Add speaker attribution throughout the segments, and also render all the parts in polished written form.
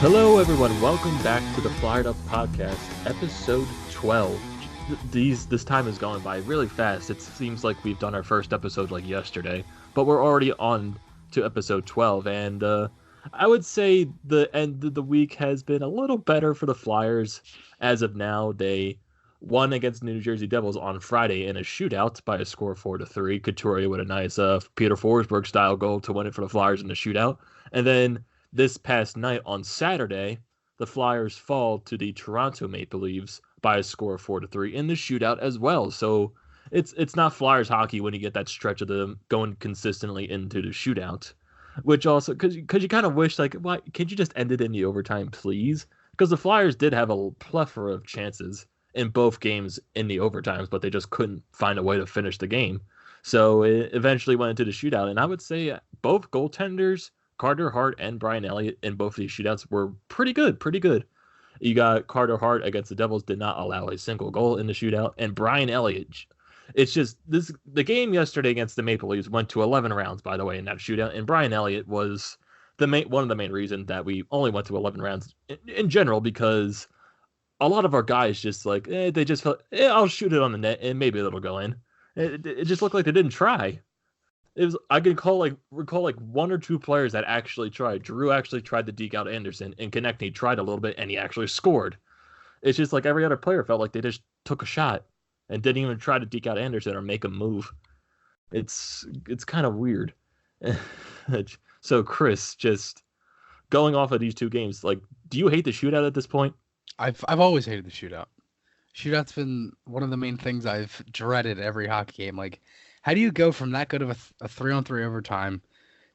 Speaker 1: Hello, everyone. Welcome back to the Fired Up Podcast, episode 12. This time is going by really fast. It seems like we've done our first episode like yesterday, but we're already on to episode 12. And I would say the end of the week has been a little better for the Flyers. As of now, they won against the New Jersey Devils on Friday in a shootout by a score of 4-3. Couturier with a nice Peter Forsberg style goal to win it for the Flyers in the shootout. And then this past night on Saturday, the Flyers fall to the Toronto Maple Leafs by a score of 4-3 in the shootout as well. So it's not Flyers hockey when you get that stretch of them going consistently into the shootout, which also because you kind of wish like, why can't you just end it in the overtime, please? Because the Flyers did have a plethora of chances in both games in the overtimes, but they just couldn't find a way to finish the game. So it eventually went into the shootout, and I would say both goaltenders, Carter Hart and Brian Elliott, in both of these shootouts were pretty good. You got Carter Hart against the Devils, did not allow a single goal in the shootout, and Brian Elliott. It's just the game yesterday against the Maple Leafs went to 11 rounds, by the way, in that shootout, and Brian Elliott was one of the main reasons that we only went to 11 rounds in general, because a lot of our guys just like they just felt I'll shoot it on the net and maybe it'll go in. It just looked like they didn't try. I can recall one or two players that actually tried. Drew actually tried to deke out Anderson, and Konechny tried a little bit, and he actually scored. It's just like every other player felt like they just took a shot and didn't even try to deke out Anderson or make a move. It's kind of weird. So Chris, just going off of these two games, like, do you hate the shootout at this point?
Speaker 2: I've always hated the shootout. Shootout's been one of the main things I've dreaded every hockey game. Like, how do you go from that good of a 3-on-3 overtime,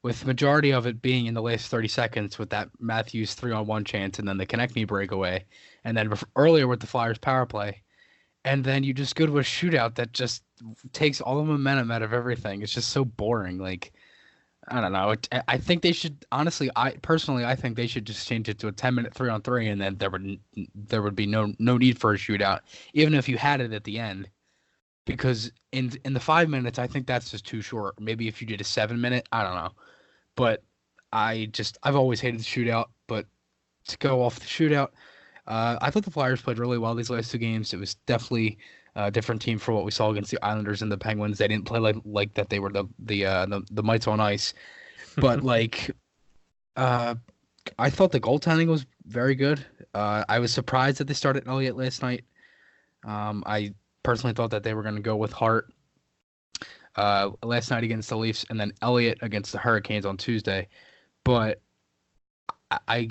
Speaker 2: with majority of it being in the last 30 seconds with that Matthews 3-on-1 chance and then the Konechny breakaway, and then earlier with the Flyers power play, and then you just go to a shootout that just takes all the momentum out of everything. It's just so boring. Like, I don't know. I think they should, honestly, I think they should just change it to a 10-minute 3-on-3, and then there would be no need for a shootout, even if you had it at the end. Because in the 5 minutes, I think that's just too short. Maybe if you did a 7-minute, I don't know. But I've always hated the shootout. But to go off the shootout, I thought the Flyers played really well these last two games. It was definitely a different team for what we saw against the Islanders and the Penguins. They didn't play like that. They were the mites on ice. But I thought the goaltending was very good. I was surprised that they started Elliott last night. I personally thought that they were going to go with Hart last night against the Leafs, and then Elliott against the Hurricanes on Tuesday. But I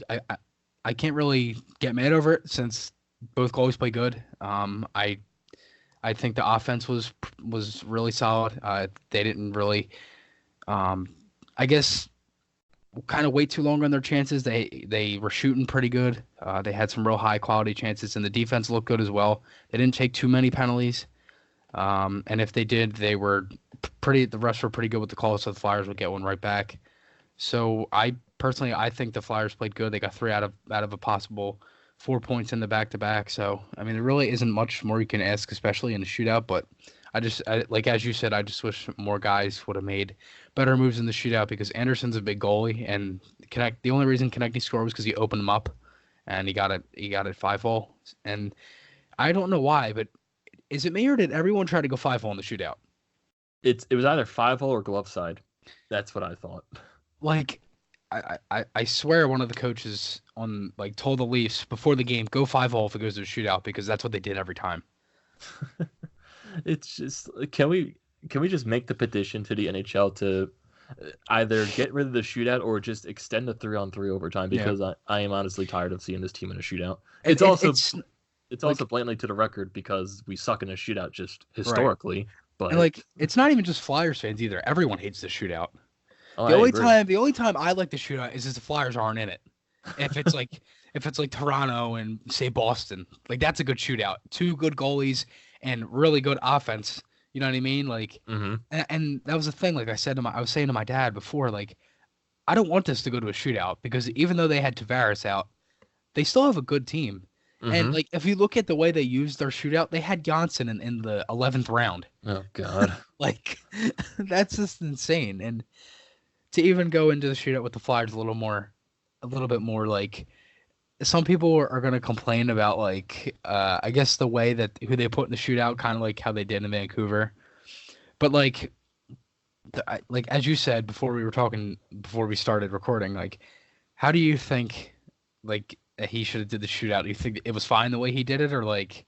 Speaker 2: can't really get mad over it since both goalies play good. I think the offense was really solid. They didn't really, I guess, kind of wait too long on their chances. They were shooting pretty good. They had some real high quality chances, and the defense looked good as well. They didn't take too many penalties, and if they did, they were pretty. The refs were pretty good with the calls, so the Flyers would get one right back. So I think the Flyers played good. They got 3 out of a possible 4 points in the back-to-back. So I mean, there really isn't much more you can ask, especially in a shootout. But like as you said, I just wish more guys would have made better moves in the shootout, because Anderson's a big goalie, and the only reason Konechny scored was because he opened him up, and he got it 5-0. And I don't know why, but is it me or did everyone try to go 5-0 in the shootout?
Speaker 1: It was either 5-0 or glove side. That's what I thought.
Speaker 2: Like, I swear one of the coaches told the Leafs before the game, go 5-0 if it goes to a shootout, because that's what they did every time.
Speaker 1: It's just, can we just make the petition to the NHL to either get rid of the shootout or just extend the 3-on-3 overtime? Because I am honestly tired of seeing this team in a shootout. It's also blatantly to the record, because we suck in a shootout just historically. Right. But
Speaker 2: and it's not even just Flyers fans either. Everyone hates the shootout.
Speaker 1: Oh,
Speaker 2: the only time I like the shootout is if the Flyers aren't in it. If it's like Toronto and say Boston, like, that's a good shootout. 2 good goalies and really good offense. You know what I mean? Like, and that was the thing. Like I was saying to my dad before, like, I don't want this to go to a shootout, because even though they had Tavares out, they still have a good team. Mm-hmm. And like, if you look at the way they used their shootout, they had Janssen in the 11th round.
Speaker 1: Oh God!
Speaker 2: Like, that's just insane. And to even go into the shootout with the Flyers a little bit more like some people are going to complain about like I guess the way that who they put in the shootout, kind of like how they did in Vancouver. But like like as you said before before we started recording, like how do you think like he should have did the shootout? Do you think it was fine the way he did it, or like?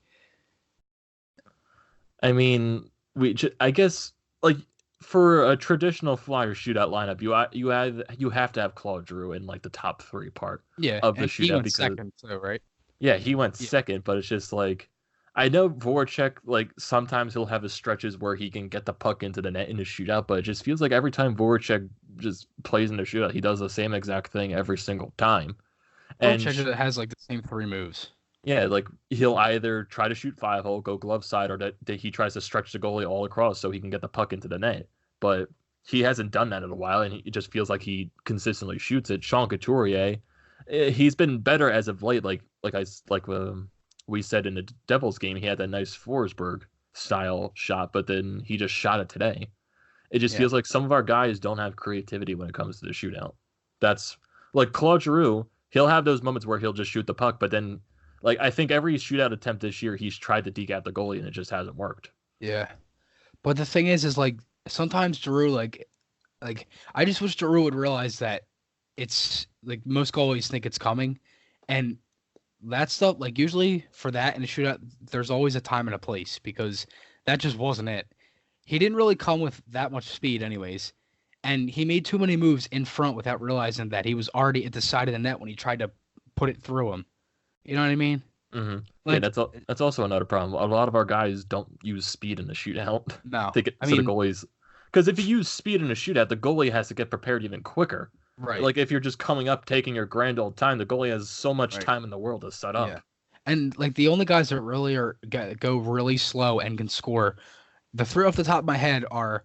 Speaker 1: I mean, I guess like for a traditional Flyers shootout lineup, you have to have Claude Giroux in like the top three part
Speaker 2: Yeah,
Speaker 1: of the
Speaker 2: and he
Speaker 1: shootout
Speaker 2: went
Speaker 1: because
Speaker 2: second too, right?
Speaker 1: yeah, he went
Speaker 2: Yeah,
Speaker 1: second, but it's just like I know Voracek, like sometimes he'll have his stretches where he can get the puck into the net in a shootout, but it just feels like every time Voracek just plays in a shootout, he does the same exact thing every single time. And
Speaker 2: Voracek has like the same three moves.
Speaker 1: yeah, like he'll either try to shoot 5-hole, go glove side, or that he tries to stretch the goalie all across so he can get the puck into the net. But he hasn't done that in a while, and it just feels like he consistently shoots it. Sean Couturier, he's been better as of late. We said in the Devils game, he had that nice Forsberg style shot, but then he just shot it today. It just
Speaker 2: Yeah.
Speaker 1: feels like some of our guys don't have creativity when it comes to the shootout. That's like Claude Giroux. He'll have those moments where he'll just shoot the puck, but then like I think every shootout attempt this year, he's tried to deke out the goalie and it just hasn't worked.
Speaker 2: Yeah. But the thing is like sometimes Giroux like I just wish Giroux would realize that it's like most goalies think it's coming, and that stuff like usually for that in a shootout, there's always a time and a place because that just wasn't it. He didn't really come with that much speed, anyways, and he made too many moves in front without realizing that he was already at the side of the net when he tried to put it through him. You know what I mean?
Speaker 1: Mm-hmm. Yeah,
Speaker 2: Like
Speaker 1: that's also another problem. A lot of our guys don't use speed in the shootout.
Speaker 2: no,
Speaker 1: They get
Speaker 2: I
Speaker 1: so the
Speaker 2: mean
Speaker 1: goalies because if you use speed in a shootout, the goalie has to get prepared even quicker.
Speaker 2: right,
Speaker 1: Like if you're just coming up, taking your grand old time, the goalie has so much
Speaker 2: right,
Speaker 1: time in the world to set
Speaker 2: yeah.
Speaker 1: up.
Speaker 2: And like the only guys that really go really slow and can score, the three off the top of my head are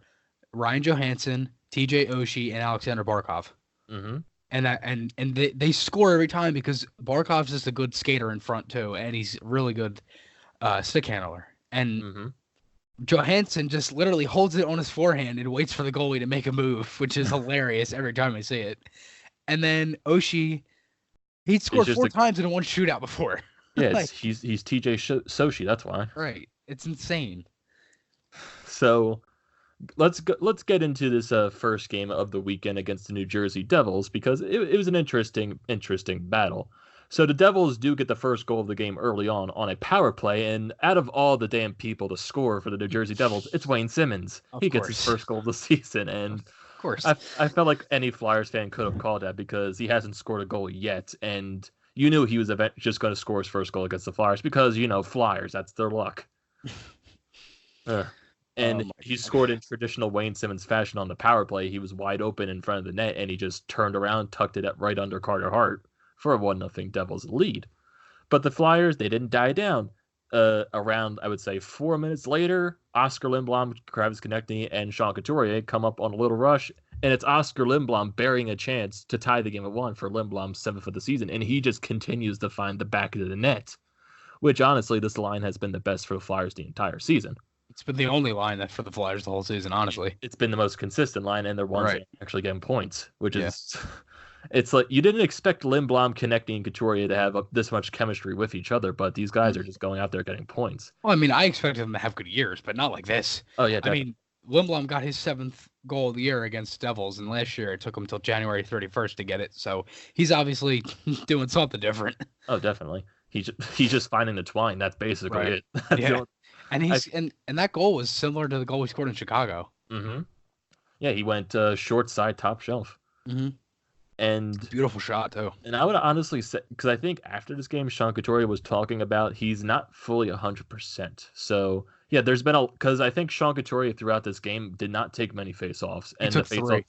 Speaker 2: Ryan Johansson, TJ Oshie, and Alexander Barkov.
Speaker 1: Mm-hmm.
Speaker 2: And they score every time because Barkov's just a good skater in front too, and he's really good stick handler. And
Speaker 1: Mm-hmm.
Speaker 2: Johansson just literally holds it on his forehand and waits for the goalie to make a move, which is hilarious every time I see it. And then Oshie, he'd
Speaker 1: It's
Speaker 2: scored
Speaker 1: just
Speaker 2: four times in one shootout before.
Speaker 1: yeah,
Speaker 2: Like,
Speaker 1: he's TJ Sochi. That's why.
Speaker 2: right. It's insane.
Speaker 1: So let's get into this first game of the weekend against the New Jersey Devils because it was an interesting battle. So the Devils do get the first goal of the game early on a power play, and out of all the damn people to score for the New Jersey Devils, it's Wayne Simmons.
Speaker 2: Of
Speaker 1: He gets his
Speaker 2: course.
Speaker 1: first goal of the season, and
Speaker 2: Of course.
Speaker 1: I felt like any Flyers fan could have called that because he hasn't scored a goal yet, and you knew he was just going to score his first goal against the Flyers because Flyers, that's their luck. Uh, and he scored in traditional Wayne Simmons fashion on the power play. He was wide open in front of the net, and he just turned around, tucked it up right under Carter Hart for a 1-0 Devils lead. But the Flyers, they didn't die down. Around, I would say, 4 minutes later, Oscar Lindblom, Travis Konechny, and Sean Couturier come up on a little rush, and it's Oscar Lindblom burying a chance to tie the game at 1 for Lindblom's 7th of the season, and he just continues to find the back of the net, which honestly, this line has been the best for the Flyers the entire season.
Speaker 2: It's been the only line that for the Flyers the whole season, honestly.
Speaker 1: It's been the most consistent line, and they're ones
Speaker 2: Right.
Speaker 1: that actually getting points, which is it's like you didn't expect Lindblom, Konechny, and Couturier to have this much chemistry with each other, but these guys are just going out there getting points.
Speaker 2: Well, I mean, I expected them to have good years, but not like this.
Speaker 1: Oh yeah,
Speaker 2: I mean, Lindblom got his 7th goal of the year against Devils, and last year it took him until January 31st to get it. So he's obviously doing something different.
Speaker 1: oh definitely. He's just finding the twine. That's basically
Speaker 2: Right.
Speaker 1: it. That's
Speaker 2: Yeah. And and that goal was similar to the goal he scored in Chicago.
Speaker 1: Mm-hmm. Yeah, he went short side, top shelf.
Speaker 2: Mm-hmm.
Speaker 1: And
Speaker 2: Beautiful shot too.
Speaker 1: And I would honestly say, because I think after this game, Sean Couturier was talking about he's not fully 100%. So yeah, there's been because I think Sean Couturier throughout this game did not take many faceoffs, and
Speaker 2: took 3.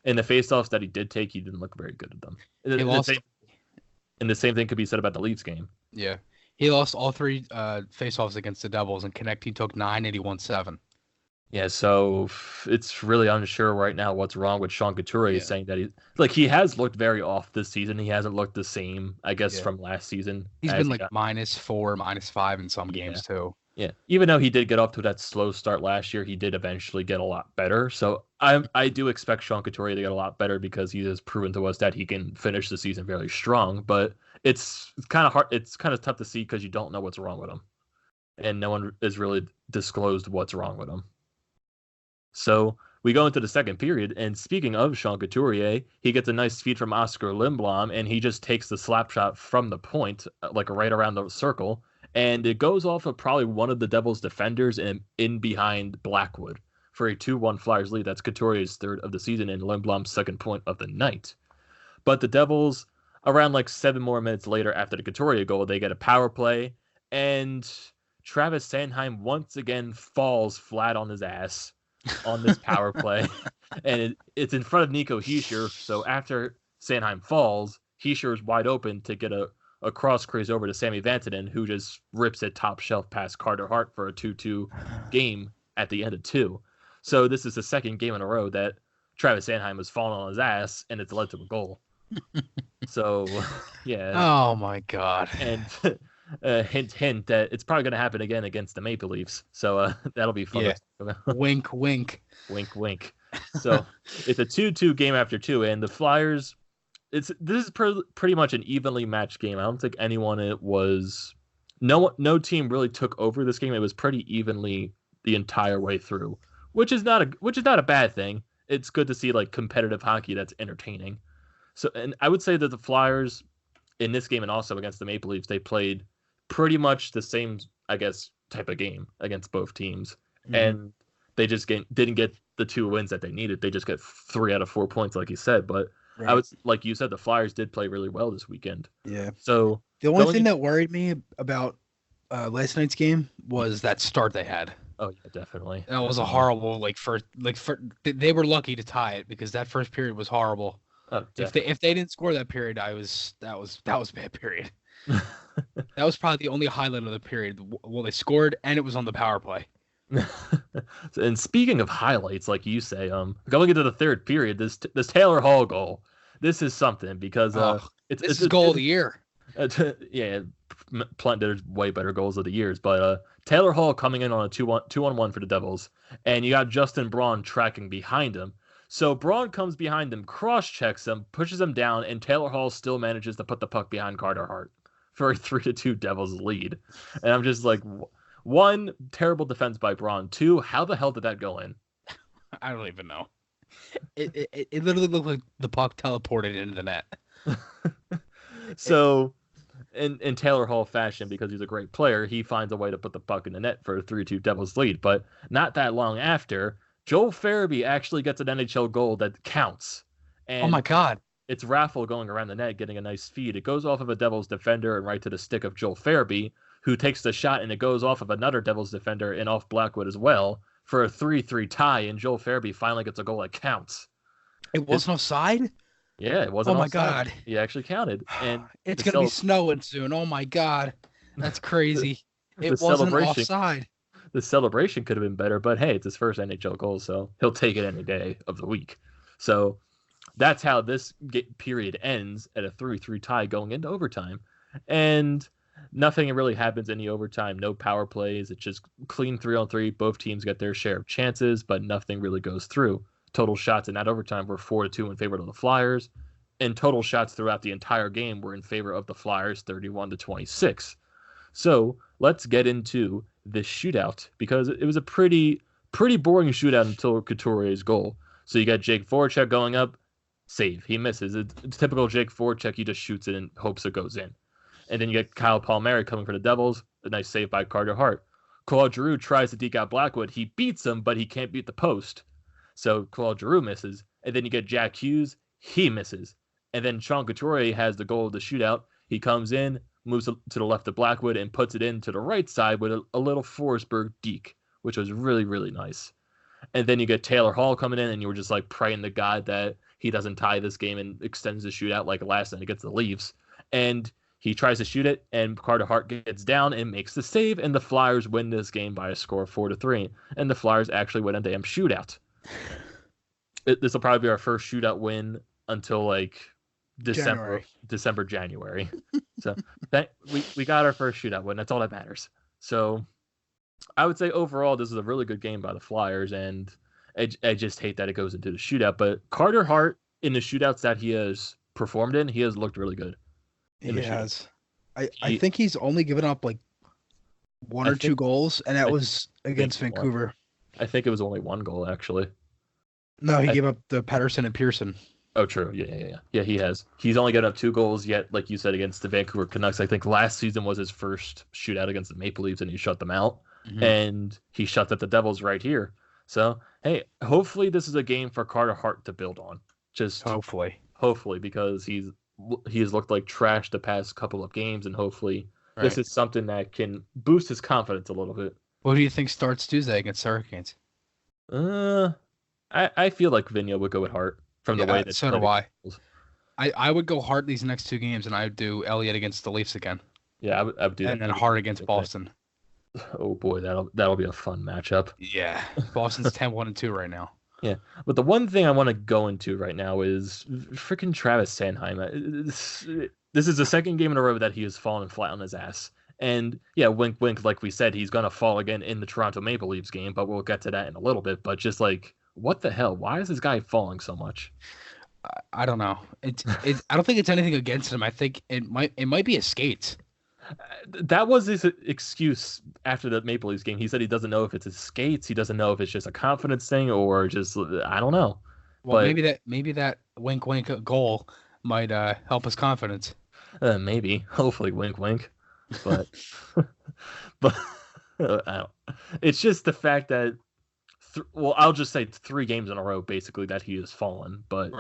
Speaker 1: And the faceoffs that he did take, he didn't look very good at them.
Speaker 2: He lost.
Speaker 1: And the same thing could be said about the Leafs game.
Speaker 2: Yeah, he lost all 3 faceoffs against the Devils, and Konechny took 9 and he won 7.
Speaker 1: Yeah, so it's really unsure right now what's wrong with Sean Couturier saying that he has looked very off this season. He hasn't looked the same, I guess, from last season.
Speaker 2: He's been like -4, -5 in some games too.
Speaker 1: Yeah, even though he did get off to that slow start last year, he did eventually get a lot better. So I do expect Sean Couturier to get a lot better because he has proven to us that he can finish the season very strong. But it's kind of hard. It's kind of tough to see because you don't know what's wrong with him, and no one has really disclosed what's wrong with him. So we go into the second period, and speaking of Sean Couturier, he gets a nice feed from Oscar Lindblom, and he just takes the slap shot from the point, like right around the circle, and it goes off of probably one of the Devils' defenders and in behind Blackwood for a 2-1 Flyers lead. That's Couturier's third of the season and Lindblom's second point of the night. But the Devils, around like 7 more minutes later after the Couturier goal, they get a power play, and Travis Sanheim once again falls flat on his ass on this power play, and it's in front of Nico Hischier. So after Sanheim falls, Hischier is wide open to get a cross crease over to Sammy Vatanen, who just rips it top shelf past Carter Hart for a 2-2 game at the end of 2. So this is the second game in a row that Travis Sanheim has fallen on his ass, and it's led to a goal. So, yeah.
Speaker 2: Oh my God.
Speaker 1: And hint that it's probably going to happen again against the Maple Leafs. So that'll be fun.
Speaker 2: Yeah. Wink, wink.
Speaker 1: Wink, wink. So it's a 2-2 game after 2, and the Flyers, this is pretty much an evenly matched game. I don't think no team really took over this game. It was pretty evenly the entire way through, which is not a bad thing. It's good to see like competitive hockey that's entertaining. So, and I would say that the Flyers in this game and also against the Maple Leafs, they played pretty much the same, I guess, type of game against both teams. Mm-hmm. And they just didn't get the 2 wins that they needed. They just got 3 out of 4 points, like you said. But right. Like you said, the Flyers did play really well this weekend.
Speaker 2: Yeah.
Speaker 1: So
Speaker 2: the only thing that worried me about last night's game was that start they had.
Speaker 1: Oh yeah, definitely.
Speaker 2: That was a horrible they were lucky to tie it because that first period was horrible.
Speaker 1: Oh,
Speaker 2: if they didn't score that period, that was a bad period. That was probably the only highlight of the period. Well, they scored and it was on the power play.
Speaker 1: And speaking of highlights, like you say, going into the third period, this Taylor Hall goal, this is something because
Speaker 2: it's goal of the year.
Speaker 1: Yeah, there's way better goals of the years, but Taylor Hall coming in on a 2-on-1 for the Devils, and you got Justin Braun tracking behind him. So Braun comes behind him, cross-checks him, pushes him down, and Taylor Hall still manages to put the puck behind Carter Hart for a 3-2 Devils lead. And I'm just like, 1, terrible defense by Braun. 2, how the hell did that go in?
Speaker 2: I don't even know. It literally looked like the puck teleported into the net.
Speaker 1: So, in Taylor Hall fashion, because he's a great player, he finds a way to put the puck in the net for a 3-2 Devils lead. But not that long after, Joel Farabee actually gets an NHL goal that counts. And
Speaker 2: oh my God.
Speaker 1: It's Raffle going around the net, getting a nice feed. It goes off of a Devils defender and right to the stick of Joel Farabee, who takes the shot, and it goes off of another Devils defender and off Blackwood as well for a 3-3 tie, and Joel Farabee finally gets a goal that counts.
Speaker 2: It wasn't offside?
Speaker 1: Yeah, it wasn't offside.
Speaker 2: Oh my God.
Speaker 1: He actually counted. And
Speaker 2: it's going to be snowing soon. Oh my God. That's crazy. It wasn't offside.
Speaker 1: The celebration could have been better, but hey, it's his first NHL goal, so he'll take it any day of the week. So that's how this period ends at a 3-3 tie going into overtime. And nothing really happens in the overtime. No power plays. It's just clean 3-on-3. Both teams get their share of chances, but nothing really goes through. Total shots in that overtime were 4-2 in favor of the Flyers, and total shots throughout the entire game were in favor of the Flyers, 31-26. So let's get into this shootout, because it was a pretty boring shootout until Couturier's goal. So you got Jake Voracek going up, save. He misses. It's typical Jake Voracek. He just shoots it and hopes it goes in. And then you get Kyle Palmieri coming for the Devils. A nice save by Carter Hart. Claude Giroux tries to deke out Blackwood. He beats him, but he can't beat the post. So Claude Giroux misses. And then you get Jack Hughes. He misses. And then Sean Couturier has the goal of the shootout. He comes in, moves to the left of Blackwood, and puts it in to the right side with a little Forsberg deke, which was really, really nice. And then you get Taylor Hall coming in, and you were just like praying to God that he doesn't tie this game and extends the shootout like last night against the Leafs. And he tries to shoot it, and Carter Hart gets down and makes the save, and the Flyers win this game by a score of 4-3. And the Flyers actually win a damn shootout. This will probably be our first shootout win until like January. So we got our first shootout win. That's all that matters. So I would say overall this is a really good game by the Flyers, and I just hate that it goes into the shootout. But Carter Hart, in the shootouts that he has performed in, he has looked really good. in
Speaker 2: He
Speaker 1: the shootout.
Speaker 2: has. I think he's only given up like one
Speaker 1: I
Speaker 2: or two
Speaker 1: think
Speaker 2: goals, and that
Speaker 1: I
Speaker 2: was
Speaker 1: think
Speaker 2: against
Speaker 1: one.
Speaker 2: Vancouver.
Speaker 1: I think it was only one goal actually.
Speaker 2: No, he
Speaker 1: I
Speaker 2: gave up the Patterson and Pearson.
Speaker 1: Oh, true. Yeah. He has. He's only got up 2 goals yet, like you said, against the Vancouver Canucks. I think last season was his first shootout against the Maple Leafs, and he shut them out.
Speaker 2: Mm-hmm.
Speaker 1: And he shut at the Devils right here. So, hey, hopefully this is a game for Carter Hart to build on. Just
Speaker 2: Hopefully.
Speaker 1: hopefully, because he has looked like trash the past couple of games, and hopefully this is something that can boost his confidence a little bit.
Speaker 2: What do you think starts Tuesday against the Hurricanes?
Speaker 1: I feel like Vigneault would go with Hart from the way that
Speaker 2: so do I would go Hart these next 2 games, and I would do Elliott against the Leafs again.
Speaker 1: Yeah, I would do that.
Speaker 2: And then Hart against Boston.
Speaker 1: Oh boy, that'll be a fun matchup.
Speaker 2: Yeah, Boston's 10-1-2 right now.
Speaker 1: Yeah, but the one thing I want to go into right now is freaking Travis Sanheim. This is the second game in a row that he has fallen flat on his ass. And yeah, wink, wink, like we said, he's gonna fall again in the Toronto Maple Leafs game, but we'll get to that in a little bit. But just like, what the hell? Why is this guy falling so much?
Speaker 2: I don't know. I don't think it's anything against him. I think it might be his skates.
Speaker 1: That was his excuse after the Maple Leafs game. He said he doesn't know if it's his skates, he doesn't know if it's just a confidence thing, or just I don't know.
Speaker 2: Well, but, maybe that wink wink goal might help his confidence.
Speaker 1: Maybe, hopefully, wink wink. But but it's just the fact that I'll just say 3 games in a row basically that he has fallen. But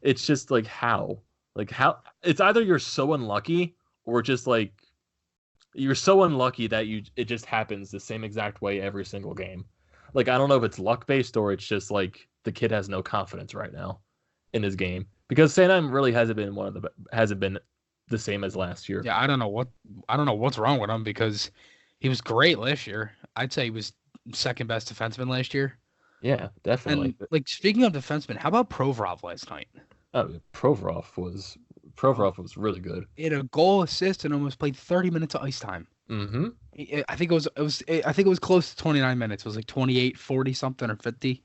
Speaker 1: it's just like how it's either you're so unlucky or just like you're so unlucky that it just happens the same exact way every single game. Like, I don't know if it's luck based or it's just like the kid has no confidence right now in his game, because Sanheim really hasn't been the same as last year.
Speaker 2: Yeah, I don't know what's wrong with him, because he was great last year. I'd say he was second best defenseman last year.
Speaker 1: Yeah, definitely.
Speaker 2: And like, speaking of defenseman, how about Provorov last night?
Speaker 1: Oh, Provorov was really good.
Speaker 2: He had a goal, assist, and almost played 30 minutes of ice time.
Speaker 1: Mm-hmm.
Speaker 2: I think it was close to 29 minutes. It was like 28, 40 something or 50.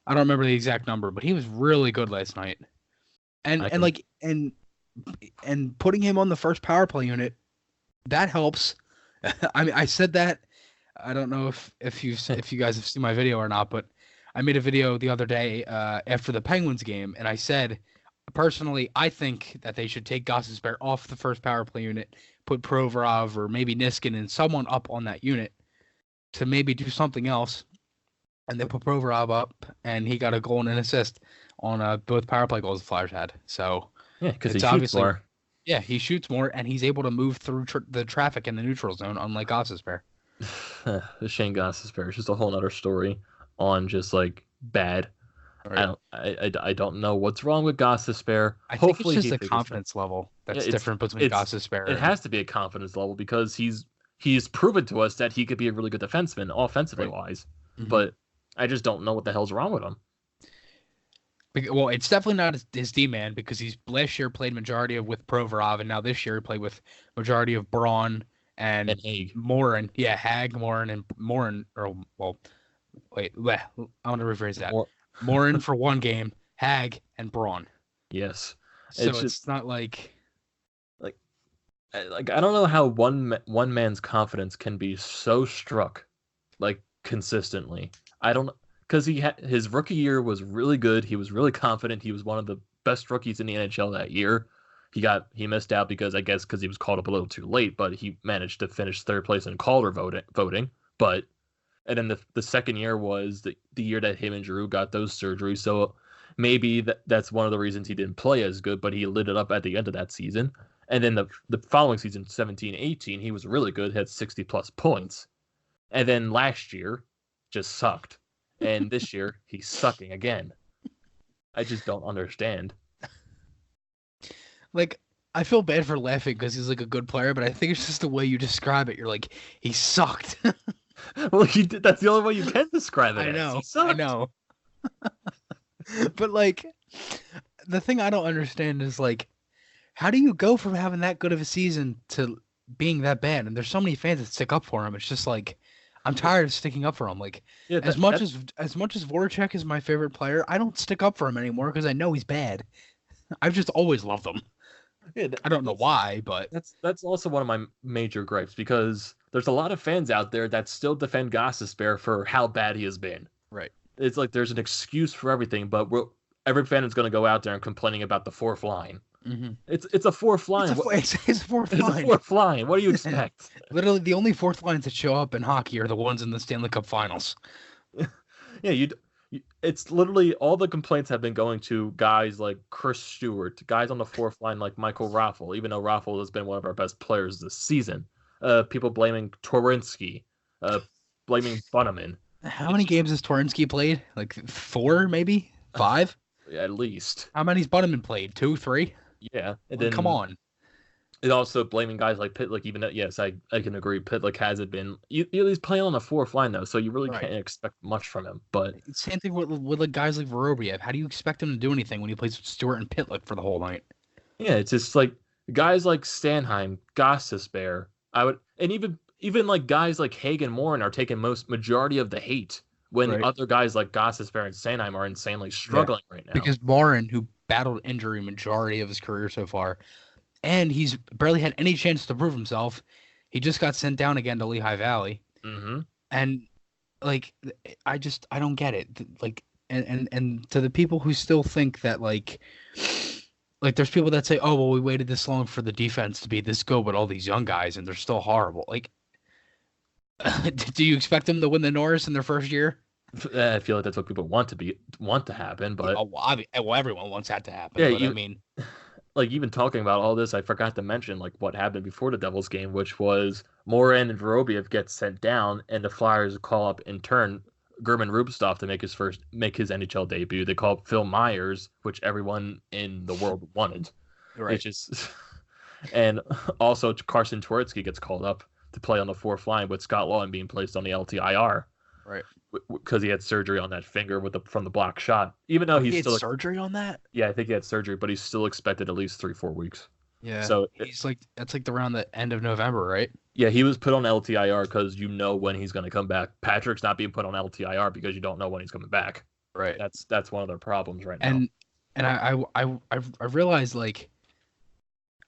Speaker 2: I don't remember the exact number, but he was really good last night. And putting him on the first power play unit, that helps. I mean, I said that. I don't know if you guys have seen my video or not, but I made a video the other day after the Penguins game, and I said, personally, I think that they should take Gostisbehere off the first power play unit, put Provorov or maybe Niskanen and someone up on that unit to maybe do something else. And they put Provorov up, and he got a goal and an assist on both power play goals the Flyers had. So
Speaker 1: yeah, because he shoots more.
Speaker 2: Yeah, he shoots more, and he's able to move through the traffic in the neutral zone, unlike Gostisbehere.
Speaker 1: Shane Gostisbehere is just a whole other story on just like bad. Right. I don't know what's wrong with Gostisbehere.
Speaker 2: I think it's just a confidence level that's different between Gostisbehere.
Speaker 1: It has to be a confidence level, because he's proven to us that he could be a really good defenseman, offensively wise. Mm-hmm. But I just don't know what the hell's wrong with him.
Speaker 2: Well, it's definitely not his D-man, because he's last year played majority with Provorov, and now this year he played with majority of Braun and Morin. Yeah, Hag, Morin, and Morin. I want to rephrase that. Morin for one game, Hag, and Braun.
Speaker 1: Yes.
Speaker 2: So it's not like
Speaker 1: I don't know how one man's confidence can be so struck, like, consistently. I don't, because his rookie year was really good. He was really confident. He was one of the best rookies in the NHL that year. He missed out because he was called up a little too late, but he managed to finish third place in Calder voting. And then the second year was the year that him and Drew got those surgeries. So maybe that's one of the reasons he didn't play as good, but he lit it up at the end of that season. And then the following season, 17-18, he was really good, had 60-plus points. And then last year just sucked. And this year he's sucking again. I just don't understand.
Speaker 2: Like, I feel bad for laughing because he's like a good player, but I think it's just the way you describe it. You're like, he sucked.
Speaker 1: Well, that's the only way you can describe it.
Speaker 2: I know. But like, the thing I don't understand is like, how do you go from having that good of a season to being that bad? And there's so many fans that stick up for him. It's just like, I'm tired of sticking up for him. Like, as much as Voracek is my favorite player, I don't stick up for him anymore because I know he's bad. I've just always loved him.
Speaker 1: Yeah,
Speaker 2: I don't know why, but
Speaker 1: that's also one of my major gripes because there's a lot of fans out there that still defend Gossespierre for how bad he has been.
Speaker 2: right.
Speaker 1: It's like there's an excuse for everything, but every fan is going to go out there and complaining about the fourth line.
Speaker 2: Mm-hmm.
Speaker 1: It's a fourth line.
Speaker 2: It's a fourth
Speaker 1: It's a
Speaker 2: line.
Speaker 1: fourth line. What do you expect?
Speaker 2: Literally, the only fourth lines that show up in hockey are the ones in the Stanley Cup Finals.
Speaker 1: Yeah, it's literally all the complaints have been going to guys like Chris Stewart, guys on the fourth line like Michael Raffl, even though Raffl has been one of our best players this season. People blaming Torinsky, blaming Bunneman.
Speaker 2: How many games has Torinsky played? Like 4, maybe 5?
Speaker 1: At least.
Speaker 2: How many's Bunneman played? 2, 3?
Speaker 1: Yeah, and
Speaker 2: Like,
Speaker 1: then
Speaker 2: come on.
Speaker 1: and also blaming guys like Pitlick, even though, yes, I can agree, Pitlick hasn't been. He's playing on the fourth line, though, so you really can't expect much from him. But
Speaker 2: same thing with like guys like Vorobiev. How do you expect him to do anything when he plays with Stewart and Pitlick for the whole night?
Speaker 1: yeah, it's just like guys like Stanheim, Gossespierre, and even like guys like Hagen Morin are taking majority of the hate when other guys like Gossespierre and Stanheim are insanely struggling right now.
Speaker 2: Because Morin, who battled injury majority of his career so far, and he's barely had any chance to prove himself. He just got sent down again to Lehigh Valley.
Speaker 1: Mm-hmm.
Speaker 2: And like, I don't get it. Like, and to the people who still think that like there's people that say, oh, well, we waited this long for the defense to be this good with all these young guys and they're still horrible. Like, do you expect them to win the Norris in their first year?
Speaker 1: I feel like that's what people want to happen, but
Speaker 2: well, everyone wants that to happen.
Speaker 1: Yeah,
Speaker 2: but I mean,
Speaker 1: like even talking about all this, I forgot to mention like what happened before the Devils game, which was Morin and Vorobiev get sent down, and the Flyers call up in turn German Rubstov to make his NHL debut. They call up Phil Myers, which everyone in the world wanted.
Speaker 2: Right.
Speaker 1: It's just, and also Carson Twaritsky gets called up to play on the fourth line with Scott Lawton being placed on the LTIR.
Speaker 2: Right.
Speaker 1: Because he had surgery on that finger from the block shot. Even though
Speaker 2: he had surgery on that?
Speaker 1: Yeah, I think he had surgery, but he's still expected at least 3-4 weeks.
Speaker 2: Yeah.
Speaker 1: So
Speaker 2: that's like around the end of November, right?
Speaker 1: Yeah, he was put on LTIR because you know when he's going to come back. Patrick's not being put on LTIR because you don't know when he's coming back.
Speaker 2: Right.
Speaker 1: That's one of their problems right now.
Speaker 2: And I realized like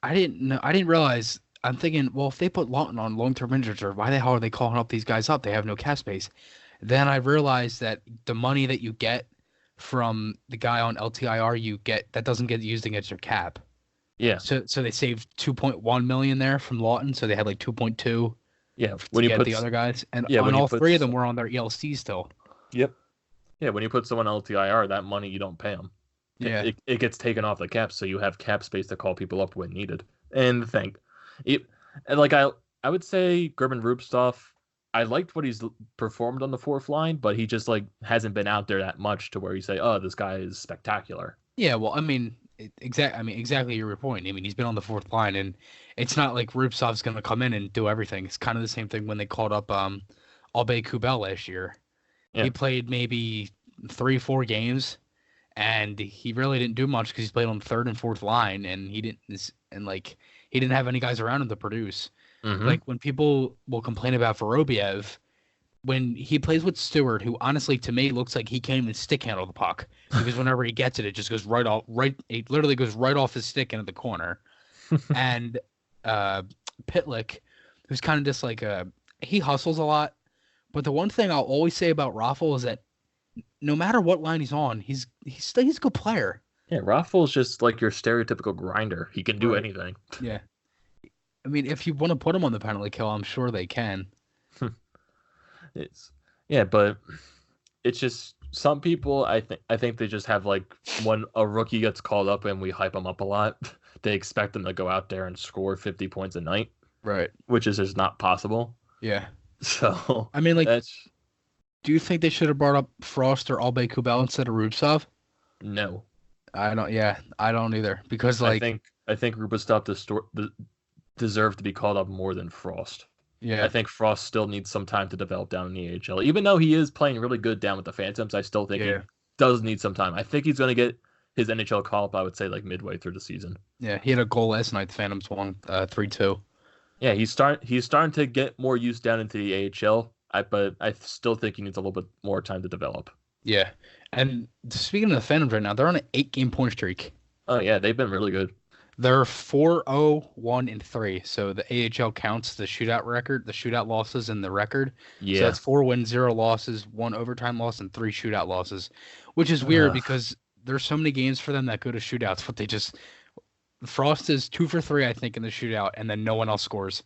Speaker 2: I didn't realize. I'm thinking, well, if they put Lawton on long-term injury reserve, why the hell are they calling up these guys up? They have no cap space. Then I realized that the money that you get from the guy on LTIR, that doesn't get used against your cap.
Speaker 1: Yeah.
Speaker 2: So they saved $2.1 million there from Lawton, so they had like 2.2.
Speaker 1: Yeah.
Speaker 2: When you put the other guys, and all three of them were on their ELC still.
Speaker 1: Yep. Yeah. When you put someone on LTIR, that money you don't pay them.
Speaker 2: Yeah.
Speaker 1: It gets taken off the cap, so you have cap space to call people up when needed. And like I would say German Rubstov. I liked what he's performed on the fourth line, but he just like hasn't been out there that much to where you say, "Oh, this guy is spectacular."
Speaker 2: Yeah, well, I mean, exactly your point. I mean, he's been on the fourth line, and it's not like Rubsov's going to come in and do everything. It's kind of the same thing when they called up Albay Kubel last year. Yeah. He played maybe 3-4 games, and he really didn't do much because he's played on the third and fourth line, and he didn't have any guys around him to produce. Mm-hmm. Like when people will complain about Vorobiev, when he plays with Stewart, who honestly to me looks like he can't even stick handle the puck because whenever he gets it, it just goes it literally goes right off his stick into the corner. And Pitlick, who's kind of just like he hustles a lot, but the one thing I'll always say about Raffl is that no matter what line he's on, he's a good player.
Speaker 1: Yeah, Raffl's just like your stereotypical grinder. He can do anything.
Speaker 2: Yeah. I mean, if you want to put him on the penalty kill, I'm sure they can.
Speaker 1: But it's just some people. I think they just have like when a rookie gets called up and we hype them up a lot, they expect them to go out there and score 50 points a night,
Speaker 2: right?
Speaker 1: Which is just not possible.
Speaker 2: Yeah.
Speaker 1: So
Speaker 2: I mean, like, do you think they should have brought up Frost or Albay Kubel instead of Rubtsov?
Speaker 1: No,
Speaker 2: I don't. Yeah, I don't either because like
Speaker 1: I think Rubtsov deserve to be called up more than Frost.
Speaker 2: Yeah.
Speaker 1: I think Frost still needs some time to develop down in the AHL. Even though he is playing really good down with the Phantoms, I still think he does need some time. I think he's going to get his NHL call-up, I would say, like midway through the season.
Speaker 2: Yeah, he had a goal last night. The Phantoms won 3-2.
Speaker 1: Yeah, he's starting to get more used down into the AHL, but I still think he needs a little bit more time to develop.
Speaker 2: Yeah, and speaking of the Phantoms right now, they're on an 8-game point streak.
Speaker 1: Oh, yeah, they've been really good.
Speaker 2: They're 4-0-1-3. So the AHL counts the shootout record, the shootout losses in the record. So
Speaker 1: Yeah.
Speaker 2: that's 4 wins, 0 losses, 1 overtime loss, and 3 shootout losses, which is weird
Speaker 1: Ugh.
Speaker 2: because there's so many games for them that go to shootouts, but Frost is 2 for 3, I think, in the shootout, and then no one else scores.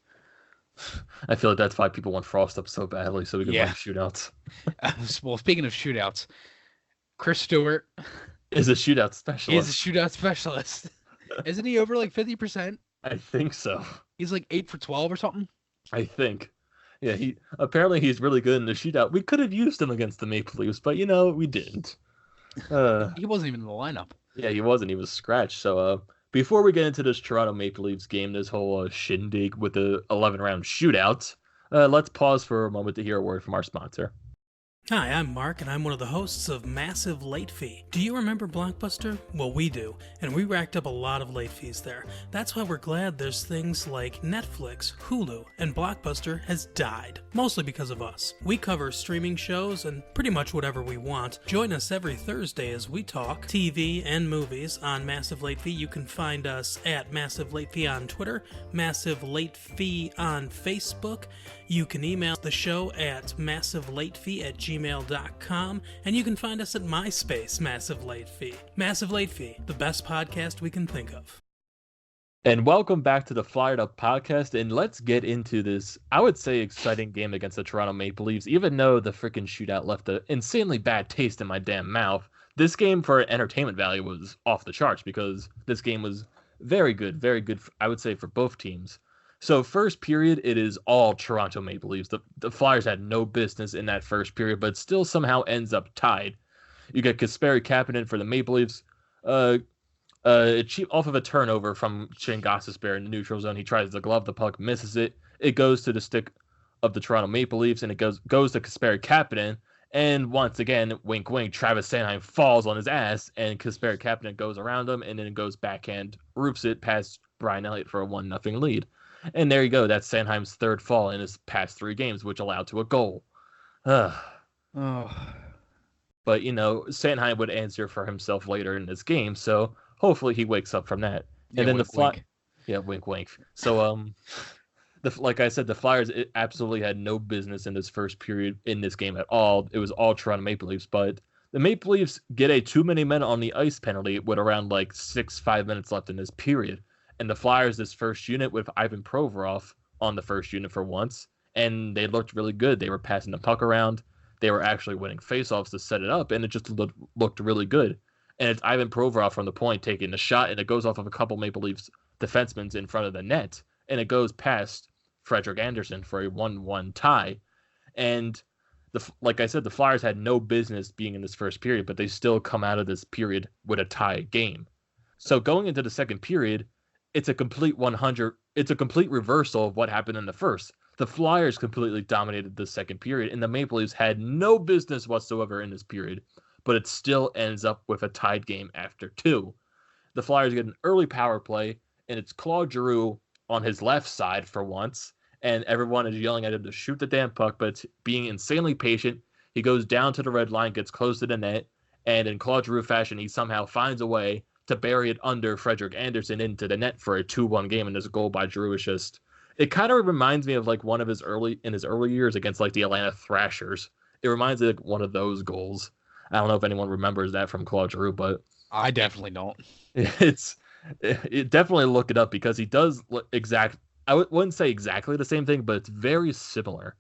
Speaker 1: I feel like that's why people want Frost up so badly, so we can win
Speaker 2: Yeah.
Speaker 1: shootouts.
Speaker 2: Well, speaking of shootouts, Chris Stewart
Speaker 1: Is a shootout
Speaker 2: is a
Speaker 1: specialist.
Speaker 2: shootout specialist. Isn't he over like 50%?
Speaker 1: I think so.
Speaker 2: He's like 8 for 12 or something.
Speaker 1: I think. Yeah, he's really good in the shootout. We could have used him against the Maple Leafs, but we didn't.
Speaker 2: He wasn't even in the lineup.
Speaker 1: Yeah, he wasn't. He was scratched. So, before we get into this Toronto Maple Leafs game, this whole shindig with the 11-round shootout, let's pause for a moment to hear a word from our sponsor.
Speaker 3: Hi, I'm Mark, and I'm one of the hosts of Massive Late Fee. Do you remember Blockbuster? Well, we do, and we racked up a lot of late fees there. That's why we're glad there's things like Netflix, Hulu, and Blockbuster has died, mostly because of us. We cover streaming shows and pretty much whatever we want. Join us every Thursday as we talk TV and movies on Massive Late Fee. You can find us at Massive Late Fee on Twitter, Massive Late Fee on Facebook. You can email the show at massivelatefee@gmail.com, and you can find us at MySpace, Massive Late Fee. Massive Late Fee, the best podcast we can think of.
Speaker 1: And welcome back to the Fired Up podcast, and let's get into this, I would say, exciting game against the Toronto Maple Leafs. Even though the freaking shootout left an insanely bad taste in my damn mouth, this game for entertainment value was off the charts because this game was very good, I would say, for both teams. So first period, it is all Toronto Maple Leafs. The Flyers had no business in that first period, but still somehow ends up tied. You get Kasperi Kapanen for the Maple Leafs. Off of a turnover from Shane Gostisbehere in the neutral zone. He tries to glove the puck, misses it. It goes to the stick of the Toronto Maple Leafs, and it goes to Kasperi Kapanen. And once again, wink, wink, Travis Sanheim falls on his ass, and Kasperi Kapanen goes around him, and then it goes backhand, roofs it past Brian Elliott for a 1-0 lead. And there you go. That's Sanheim's third fall in his past 3 games, which allowed to a goal. But, Sanheim would answer for himself later in this game, so hopefully he wakes up from that.
Speaker 2: Yeah,
Speaker 1: And then
Speaker 2: wink.
Speaker 1: Yeah, wink, wink. So, like I said, the Flyers absolutely had no business in this first period in this game at all. It was all Toronto Maple Leafs, but the Maple Leafs get a too many men on the ice penalty with around 5 minutes left in this period. And the Flyers, this first unit with Ivan Provorov on the first unit for once, and they looked really good. They were passing the puck around. They were actually winning faceoffs to set it up, and it just looked really good. And it's Ivan Provorov from the point taking the shot, and it goes off of a couple Maple Leafs defensemen in front of the net, and it goes past Frederik Andersen for a 1-1 tie. And like I said, the Flyers had no business being in this first period, but they still come out of this period with a tie game. So going into the second period, it's a complete reversal of what happened in the first. The Flyers completely dominated the second period, and the Maple Leafs had no business whatsoever in this period, but it still ends up with a tied game after 2. The Flyers get an early power play, and it's Claude Giroux on his left side for once, and everyone is yelling at him to shoot the damn puck, but it's being insanely patient. He goes down to the red line, gets close to the net, and in Claude Giroux fashion, he somehow finds a way to bury it under Frederik Andersen into the net for a 2-1 game, and this goal by Giroux is just, it kind of reminds me of one of his early years against the Atlanta Thrashers. It reminds me of one of those goals. I don't know if anyone remembers that from Claude Giroux, but
Speaker 2: I definitely don't.
Speaker 1: It definitely look it up because he does I wouldn't say exactly the same thing, but it's very similar.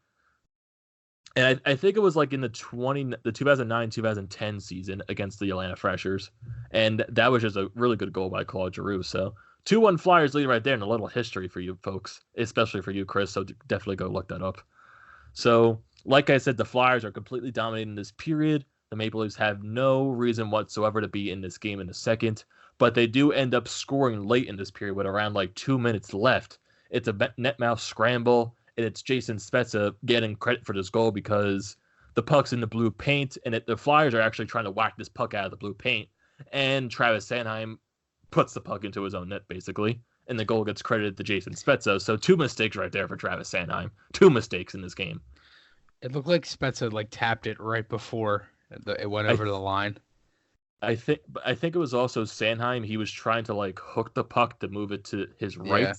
Speaker 1: And I think it was in the 2009-2010 season against the Atlanta Thrashers. And that was just a really good goal by Claude Giroux. So 2-1 Flyers lead right there, and a little history for you folks, especially for you, Chris. So definitely go look that up. So like I said, the Flyers are completely dominating this period. The Maple Leafs have no reason whatsoever to be in this game in a second, but they do end up scoring late in this period with around 2 minutes left. It's a net mouth scramble, and it's Jason Spezza getting credit for this goal because the puck's in the blue paint, and the Flyers are actually trying to whack this puck out of the blue paint, and Travis Sanheim puts the puck into his own net, basically, and the goal gets credited to Jason Spezza. So 2 mistakes right there for Travis Sanheim. 2 mistakes in this game.
Speaker 2: It looked like Spezza tapped it right before it went over the line.
Speaker 1: I think it was also Sanheim. He was trying to like hook the puck to move it to his right,
Speaker 2: Yeah.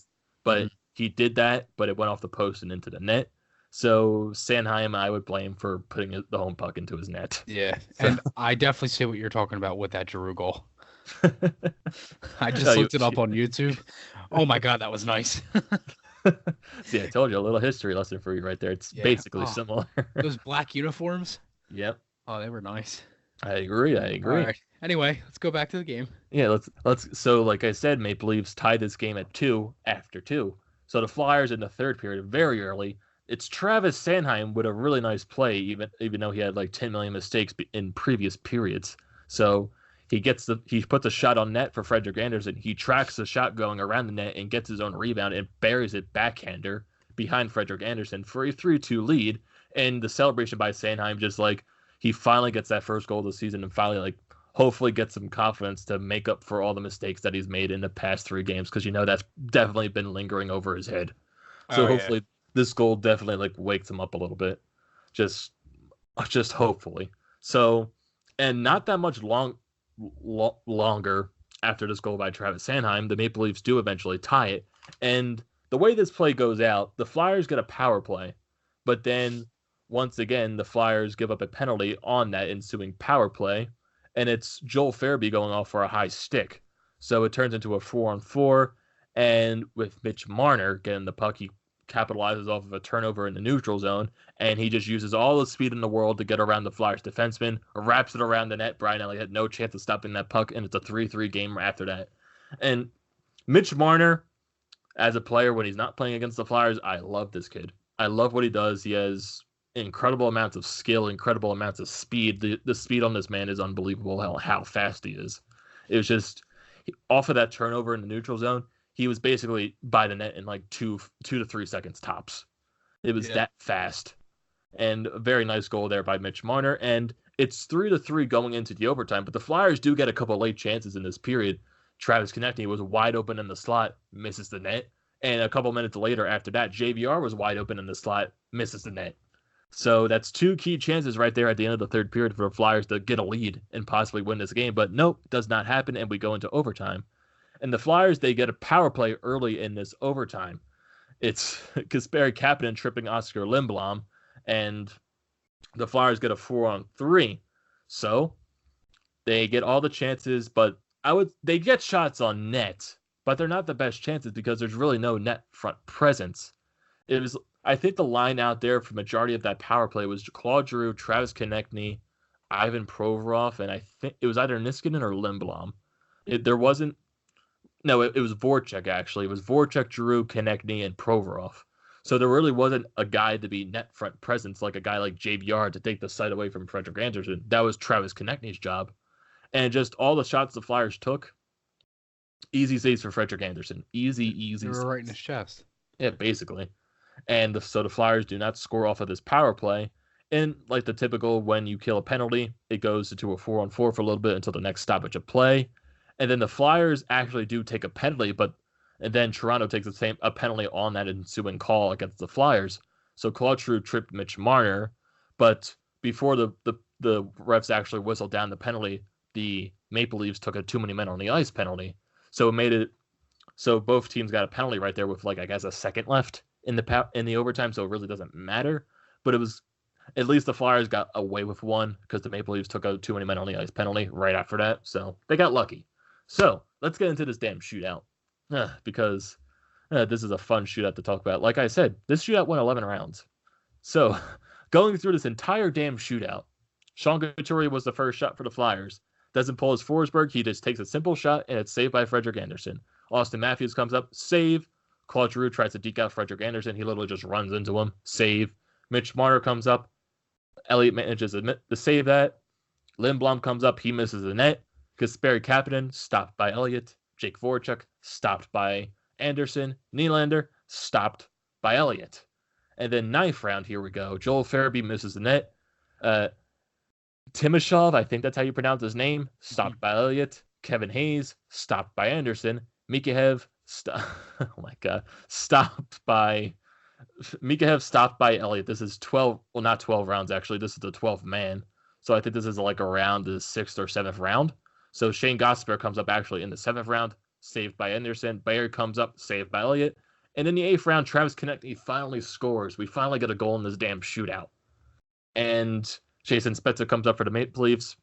Speaker 1: but he did that, but it went off the post and into the net. So Sanheim, I would blame for putting the home puck into his net.
Speaker 2: Yeah,
Speaker 1: So-
Speaker 2: and I definitely see what you're talking about with that Giroux goal. I just
Speaker 1: No,
Speaker 2: looked it up on YouTube. Oh my god, that was nice.
Speaker 1: See, I told you, a little history lesson for you right there. It's
Speaker 2: Yeah.
Speaker 1: basically
Speaker 2: Oh.
Speaker 1: similar.
Speaker 2: Those black uniforms.
Speaker 1: Yep,
Speaker 2: Oh, they were nice.
Speaker 1: I agree.
Speaker 2: All right. Anyway, let's go back to the game.
Speaker 1: Yeah, let's. So, like I said, Maple Leafs tied this game at 2 after 2. So the Flyers in the third period, very early. It's Travis Sanheim with a really nice play, even though he had like 10 million mistakes in previous periods. So he puts a shot on net for Frederik Andersen. He tracks the shot going around the net and gets his own rebound and buries it backhander behind Frederik Andersen for a 3-2 lead. And the celebration by Sanheim, just like he finally gets that first goal of the season and finally like hopefully get some confidence to make up for all the mistakes that he's made in the past 3 games, because that's definitely been lingering over his head. So hopefully this goal definitely like wakes him up a little bit, just hopefully. So, and not that much longer after this goal by Travis Sanheim, the Maple Leafs do eventually tie it. And the way this play goes out, the Flyers get a power play, but then once again the Flyers give up a penalty on that ensuing power play. And it's Joel Farabee going off for a high stick. So it turns into a 4-on-4. And with Mitch Marner getting the puck, he capitalizes off of a turnover in the neutral zone. And he just uses all the speed in the world to get around the Flyers defenseman, wraps it around the net. Brian Elliott had no chance of stopping that puck, and it's a 3-3 game after that. And Mitch Marner, as a player, when he's not playing against the Flyers, I love this kid. I love what he does. He has incredible amounts of skill, incredible amounts of speed. The speed on this man is unbelievable, how fast he is. It was just off of that turnover in the neutral zone, he was basically by the net in like 2 to 3 seconds tops. It was that fast. And a very nice goal there by Mitch Marner. And it's 3-3 going into the overtime, but the Flyers do get a couple late chances in this period. Travis Konechny was wide open in the slot, misses the net. And a couple minutes later after that, JVR was wide open in the slot, misses the net. So that's 2 key chances right there at the end of the third period for the Flyers to get a lead and possibly win this game. But nope, does not happen, and we go into overtime. And the Flyers, they get a power play early in this overtime. It's Kasperi Kapanen tripping Oscar Lindblom, and the Flyers get a 4-on-3. So they get all the chances, but they get shots on net, but they're not the best chances because there's really no net front presence. I think the line out there for majority of that power play was Claude Giroux, Travis Konechny, Ivan Provorov, and I think it was either Niskanen or Lindblom. It was Voracek, actually. It was Voracek, Giroux, Konechny, and Provorov. So there really wasn't a guy to be net front presence, like a guy like JVR to take the sight away from Frederik Andersen. That was Travis Konechny's job. And just all the shots the Flyers took, easy saves for Frederik Andersen. Easy
Speaker 2: They were right in his chest.
Speaker 1: Yeah, basically. And so the Flyers do not score off of this power play. And like the typical, when you kill a penalty, it goes into a 4-on-4 for a little bit until the next stoppage of play. And then the Flyers actually do take a penalty, and then Toronto takes a penalty on that ensuing call against the Flyers. So Claude Giroux tripped Mitch Marner, but before the refs actually whistled down the penalty, the Maple Leafs took a too many men on the ice penalty. So it made it so both teams got a penalty right there with a second left in the overtime, so it really doesn't matter. But it was at least the Flyers got away with one because the Maple Leafs took out too many men on the ice penalty right after that, so they got lucky. So let's get into this damn shootout because this is a fun shootout to talk about. Like I said, this shootout went 11 rounds. So going through this entire damn shootout, Sean Couturier was the first shot for the Flyers. Doesn't pull his Forsberg. He just takes a simple shot, and it's saved by Frederik Andersen. Austin Matthews comes up, save. Claude Giroux tries to deke out Frederik Andersen. He literally just runs into him, save. Mitch Marner comes up. Elliott manages to save that. Lindblom comes up. He misses the net. Kasperi Kapanen, stopped by Elliott. Jake Voracek, stopped by Andersen. Nylander, stopped by Elliott. And then ninth round, here we go. Joel Farabee misses the net. Timashov, I think that's how you pronounce his name, stopped by Elliott. Kevin Hayes, stopped by Andersen. Mikheyev, stopped by Elliott. This is 12, not 12 rounds, actually. This is the 12th man. So I think this is around the 6th or 7th round. So Shane Gosper comes up actually in the 7th round, saved by Anderson. Bayard comes up, saved by Elliott. And in the 8th round, Travis Konecny finally scores. We finally get a goal in this damn shootout. And Jason Spezza comes up for the Maple Leafs.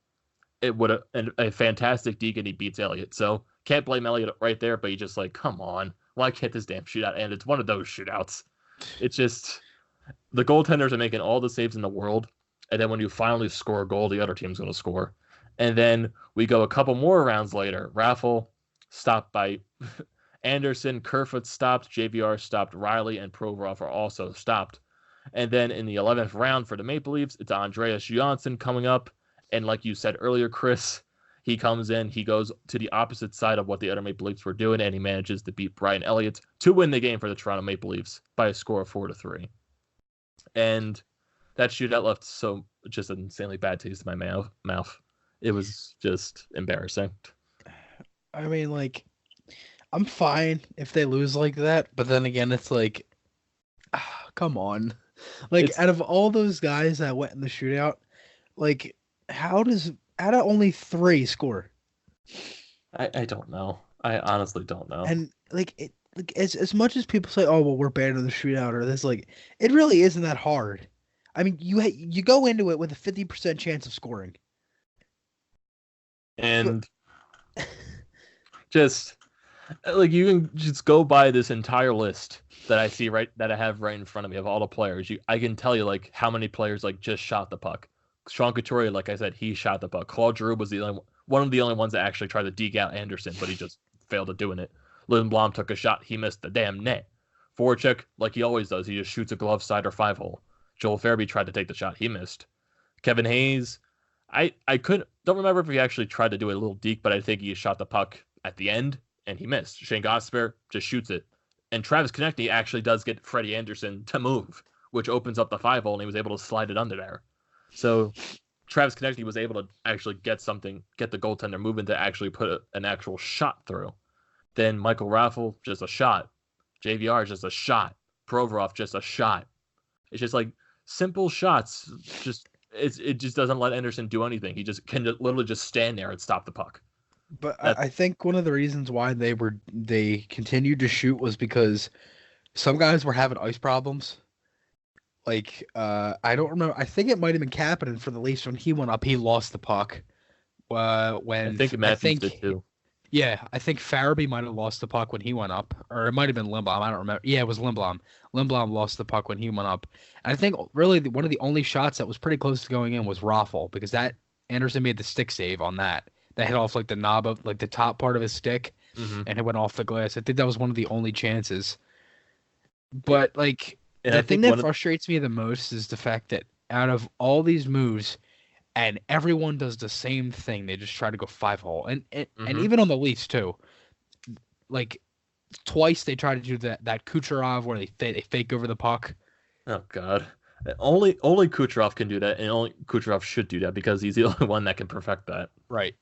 Speaker 1: It would a fantastic deke, and he beats Elliott. So can't blame Elliott right there, but you just like, come on, why can't this damn shootout end? It's one of those shootouts. It's just the goaltenders are making all the saves in the world, and then when you finally score a goal, the other team's going to score. And then we go a couple more rounds later. Raffle stopped by Anderson, Kerfoot stopped, JVR stopped, Riley and Provorov are also stopped. And then in the 11th round for the Maple Leafs, it's Andreas Johansson coming up. And like you said earlier, Chris, he comes in, he goes to the opposite side of what the other Maple Leafs were doing, and he manages to beat Brian Elliott to win the game for the Toronto Maple Leafs by a score of 4-3. And that shootout left just an insanely bad taste in my mouth. It was just embarrassing.
Speaker 2: I mean, like, I'm fine if they lose like that, but then again, it's like, come on. Like, out of all those guys that went in the shootout, like, how do only 3 score?
Speaker 1: I don't know. I honestly don't know.
Speaker 2: And like as much as people say, oh well, we're bad in the shootout or this, like, it really isn't that hard. I mean, you go into it with a 50% chance of scoring.
Speaker 1: And just like, you can just go by this entire list that I see that I have right in front of me of all the players. I can tell you like how many players like just shot the puck. Sean Couturier, like I said, he shot the puck. Claude Giroux was one of the only ones that actually tried to deke out Anderson, but he just failed at doing it. Lindblom took a shot. He missed the damn net. Voracek, like he always does, he just shoots a glove side or 5-hole. Joel Farabee tried to take the shot. He missed. Kevin Hayes, I don't remember if he actually tried to do a little deke, but I think he shot the puck at the end, and he missed. Shane Gosper just shoots it. And Travis Konecny actually does get Freddie Anderson to move, which opens up the 5-hole, and he was able to slide it under there. So Travis Konecny was able to actually get the goaltender moving to actually put an actual shot through. Then Michael Raffle, just a shot. JVR, just a shot. Provorov, just a shot. It's just like simple shots. It just doesn't let Anderson do anything. He just can literally just stand there and stop the puck.
Speaker 2: But I think one of the reasons why they continued to shoot was because some guys were having ice problems. Like, I don't remember. I think it might have been Kapanen for the Leafs when he went up. He lost the puck. I think Matthews did too. Yeah, I think Farabee might have lost the puck when he went up, or it might have been Lindblom. I don't remember. Yeah, it was Lindblom. Lindblom lost the puck when he went up. And I think really one of the only shots that was pretty close to going in was Raffle, because that Anderson made the stick save on that. That hit off like the knob of like the top part of his stick, and it went off the glass. I think that was one of the only chances. But like. And the thing that frustrates me the most is the fact that out of all these moves, and everyone does the same thing, they just try to go 5-hole, and even on the Leafs too. Like twice they try to do that Kucherov where they fake over the puck.
Speaker 1: Oh God, only Kucherov can do that, and only Kucherov should do that because he's the only one that can perfect that.
Speaker 2: Right.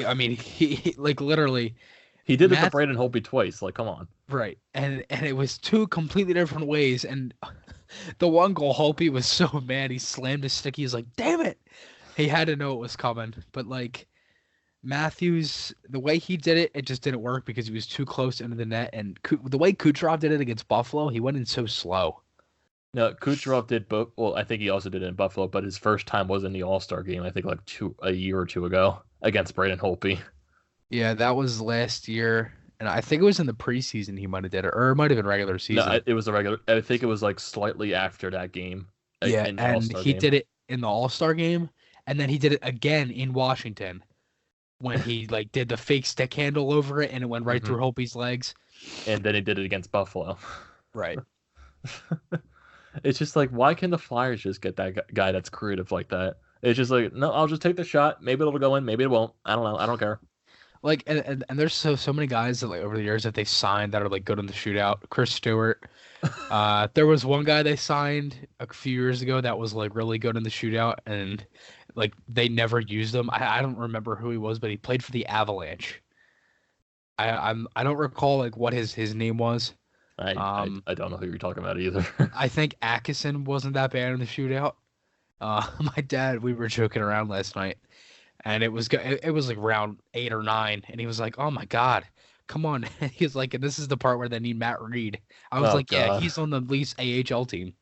Speaker 2: I mean, he like literally.
Speaker 1: He did it to Braden Holtby twice. Like, come on.
Speaker 2: Right. And it was 2 completely different ways. And the one goal, Holtby was so mad. He slammed his stick. He was like, damn it. He had to know it was coming. But, like, Matthews, the way he did it, it just didn't work because he was too close into the net. And the way Kucherov did it against Buffalo, he went in so slow.
Speaker 1: No, Kucherov did both. Well, I think he also did it in Buffalo, but his first time was in the All-Star game, I think, like a year or 2 ago against Braden Holtby.
Speaker 2: Yeah, that was last year, and I think it was in the preseason he might have did it, or it might have been regular season.
Speaker 1: No, it was the regular. I think it was like slightly after that game.
Speaker 2: Yeah, and he did it in the All-Star game, and then he did it again in Washington when he like did the fake stick handle over it, and it went right through Holtby's legs.
Speaker 1: And then he did it against Buffalo.
Speaker 2: Right.
Speaker 1: It's just like, why can the Flyers just get that guy that's creative like that? It's just like, no, I'll just take the shot. Maybe it'll go in. Maybe it won't. I don't know. I don't care.
Speaker 2: Like, and there's so many guys that like over the years that they signed that are like good in the shootout. Chris Stewart. There was one guy they signed a few years ago that was like really good in the shootout, and like they never used him. I don't remember who he was, but he played for the Avalanche. I don't recall like what his name was.
Speaker 1: I don't know who you're talking about either.
Speaker 2: I think Atkinson wasn't that bad in the shootout. My dad, we were joking around last night. and it was like round 8 or 9, and he was like, "Oh my God, come on!" He was like, "And this is the part where they need Matt Reed." I was
Speaker 1: Oh,
Speaker 2: like, "Yeah,
Speaker 1: God.
Speaker 2: he's on the least AHL team."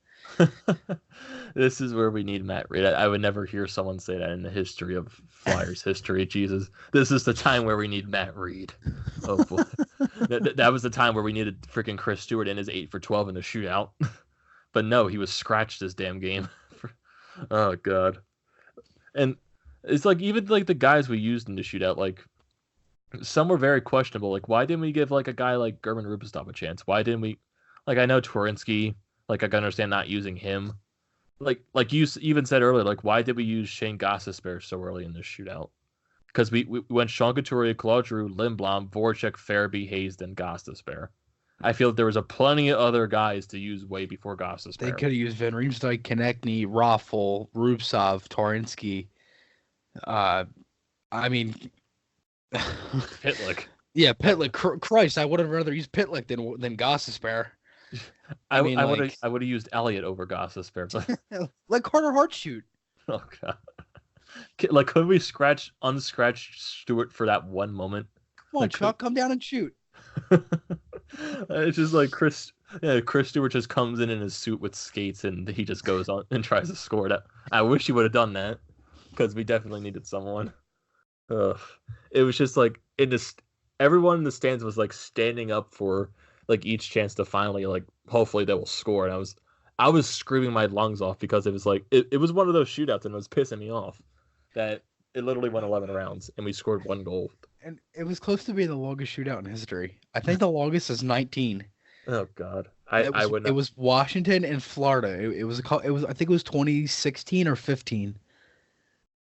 Speaker 1: This is where we need Matt Reed. I would never hear someone say that in the history of Flyers history. Jesus, this is the time where we need Matt Reed. Oh boy, that was the time where we needed freaking Chris Stewart in his 8 for 12 in the shootout. But no, he was scratched this damn game. Oh God, and it's like even like the guys we used in the shootout, like some were very questionable. Like why didn't we give like a guy like German Rupestop a chance? Why didn't we? Like I know Tworinsky. Like I can understand not using him. Like you even said earlier, like why did we use Shane Gostisbehere so early in this shootout? Because we went Sean Couturier, Claude Giroux, Lindblom, Voracek, Farabee, Hayes, then Gostisbehere. I feel there was a plenty of other guys to use way before
Speaker 2: They
Speaker 1: Gostisbehere.
Speaker 2: could have used Van Riemsdyk, Konechny, Raffle, Rubtsov, Torinsky. I mean,
Speaker 1: Pitlick.
Speaker 2: yeah, Pitlick. Christ, I would have rather used Pitlick than Gostisbehere.
Speaker 1: I
Speaker 2: mean,
Speaker 1: would
Speaker 2: like-
Speaker 1: have used Elliott over Gostisbehere, but
Speaker 2: Let Carter Hart shoot.
Speaker 1: oh God. Like could we unscratch Stewart for that one moment?
Speaker 2: Come on,
Speaker 1: Like,
Speaker 2: Chuck, come down and shoot.
Speaker 1: It's just like Chris Stewart just comes in his suit with skates and he just goes on and tries to score that. I wish he would have done that because we definitely needed someone. Ugh. It was just like everyone in the stands was like standing up for like each chance to finally like hopefully they will score, and I was screaming my lungs off because it was like it was one of those shootouts and it was pissing me off that it literally went 11 rounds and we scored 1 goal.
Speaker 2: And it was close to being the longest shootout in history. I think the longest is 19.
Speaker 1: Oh God,
Speaker 2: It
Speaker 1: would not.
Speaker 2: was Washington and Florida. I think it was 2016 or 15.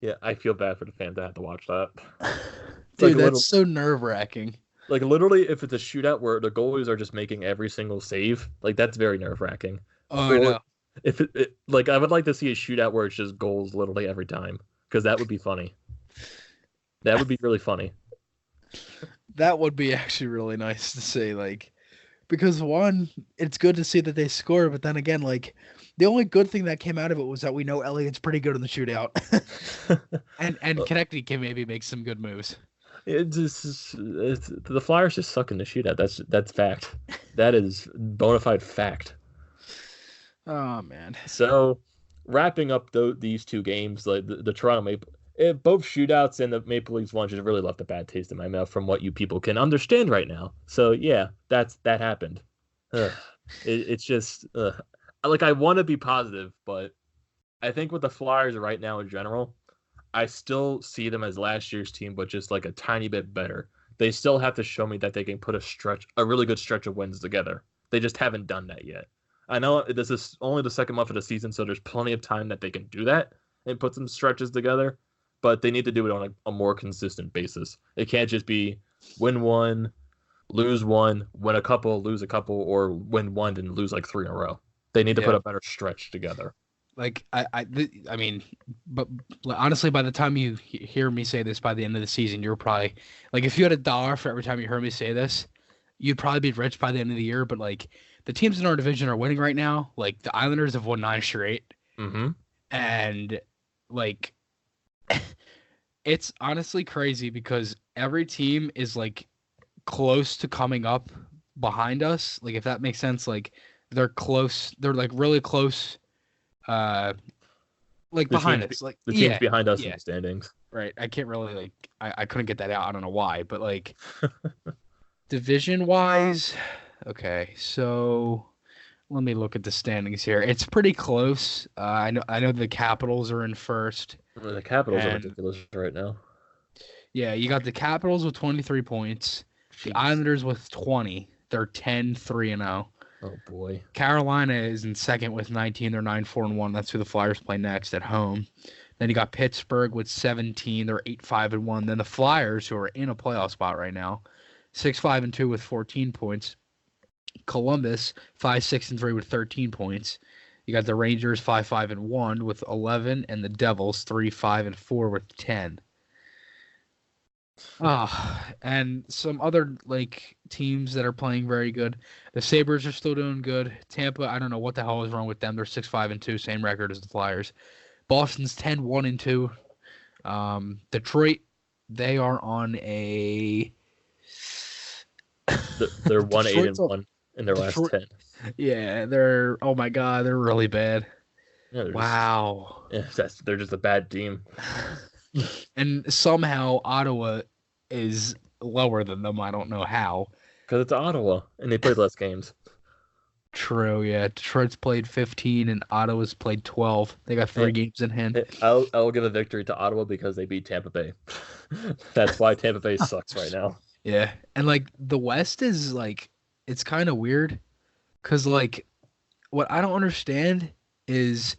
Speaker 1: Yeah, I feel bad for the fans that have to watch that.
Speaker 2: Dude,
Speaker 1: like
Speaker 2: that's so nerve-wracking.
Speaker 1: Like literally, if it's a shootout where the goalies are just making every single save, like that's very nerve-wracking.
Speaker 2: Oh,
Speaker 1: Or
Speaker 2: I know.
Speaker 1: if like I would like to see a shootout where it's just goals literally every time because that would be funny. That would be really funny.
Speaker 2: That would be actually really nice to see, like, because one, it's good to see that they score, but then again, like, the only good thing that came out of it was that we know Elliott's pretty good in the shootout, and Konechny can maybe make some good moves.
Speaker 1: The Flyers just suck in the shootout. That's fact. That is bona fide fact.
Speaker 2: Oh man.
Speaker 1: So, wrapping up these 2 games, like the Toronto Maple, both shootouts and the Maple Leafs one just really left a bad taste in my mouth from what you people can understand right now. So yeah, that happened. It's just like I want to be positive, but I think with the Flyers right now in general, I still see them as last year's team, but just like a tiny bit better. They still have to show me that they can put a really good stretch of wins together. They just haven't done that yet. I know this is only the second month of the season, so there's plenty of time that they can do that and put some stretches together, but they need to do it on a more consistent basis. It can't just be win 1, lose 1, win a couple, lose a couple, or win 1 and lose like 3 in a row. They need to put a better stretch together.
Speaker 2: Like I mean, but honestly, by the time you hear me say this, by the end of the season, you're probably like, if you had $1 for every time you heard me say this, you'd probably be rich by the end of the year. But like the teams in our division are winning right now. Like the Islanders have won 9 straight, and like it's honestly crazy because every team is like close to coming up behind us. Like if that makes sense, like they're close. They're like really close. Like behind us, like
Speaker 1: the teams behind us in the standings.
Speaker 2: Right. I can't really like I couldn't get that out. I don't know why, but like division wise, okay. So let me look at the standings here. It's pretty close. I know the Capitals are in first.
Speaker 1: The Capitals are ridiculous right now.
Speaker 2: Yeah, you got the Capitals with 23 points.
Speaker 1: Jeez.
Speaker 2: The Islanders with 20. They're 10-3-0.
Speaker 1: Oh boy.
Speaker 2: Carolina is in second with 19. They're 9-4-1. That's who the Flyers play next at home. Then you got Pittsburgh with 17. They're 8-5-1. Then the Flyers, who are in a playoff spot right now, 6-5-2 with 14 points. Columbus 5-6-3 with 13 points. You got the Rangers 5-5-1 with 11, and the Devils 3-5-4 with 10. And some other like teams that are playing very good. The Sabres are still doing good. Tampa, I don't know what the hell is wrong with them. They're 6-5-2, same record as the Flyers. Boston's 10-1-2. Detroit, they are on a.
Speaker 1: They're 1-8 and
Speaker 2: Detroit's on-
Speaker 1: 1 in their last
Speaker 2: Detroit-
Speaker 1: 10.
Speaker 2: Yeah, they're. Oh my God, they're really bad.
Speaker 1: Yeah,
Speaker 2: Wow.
Speaker 1: they're just a bad team.
Speaker 2: And somehow Ottawa is lower than them. I don't know how.
Speaker 1: Because it's Ottawa, and they played less games.
Speaker 2: True, yeah. Detroit's played 15 and Ottawa's played 12. They got 3 games in hand.
Speaker 1: I'll give a victory to Ottawa because they beat Tampa Bay. That's why Tampa Bay sucks right now.
Speaker 2: Yeah. And like the West is like it's kind of weird cuz like what I don't understand is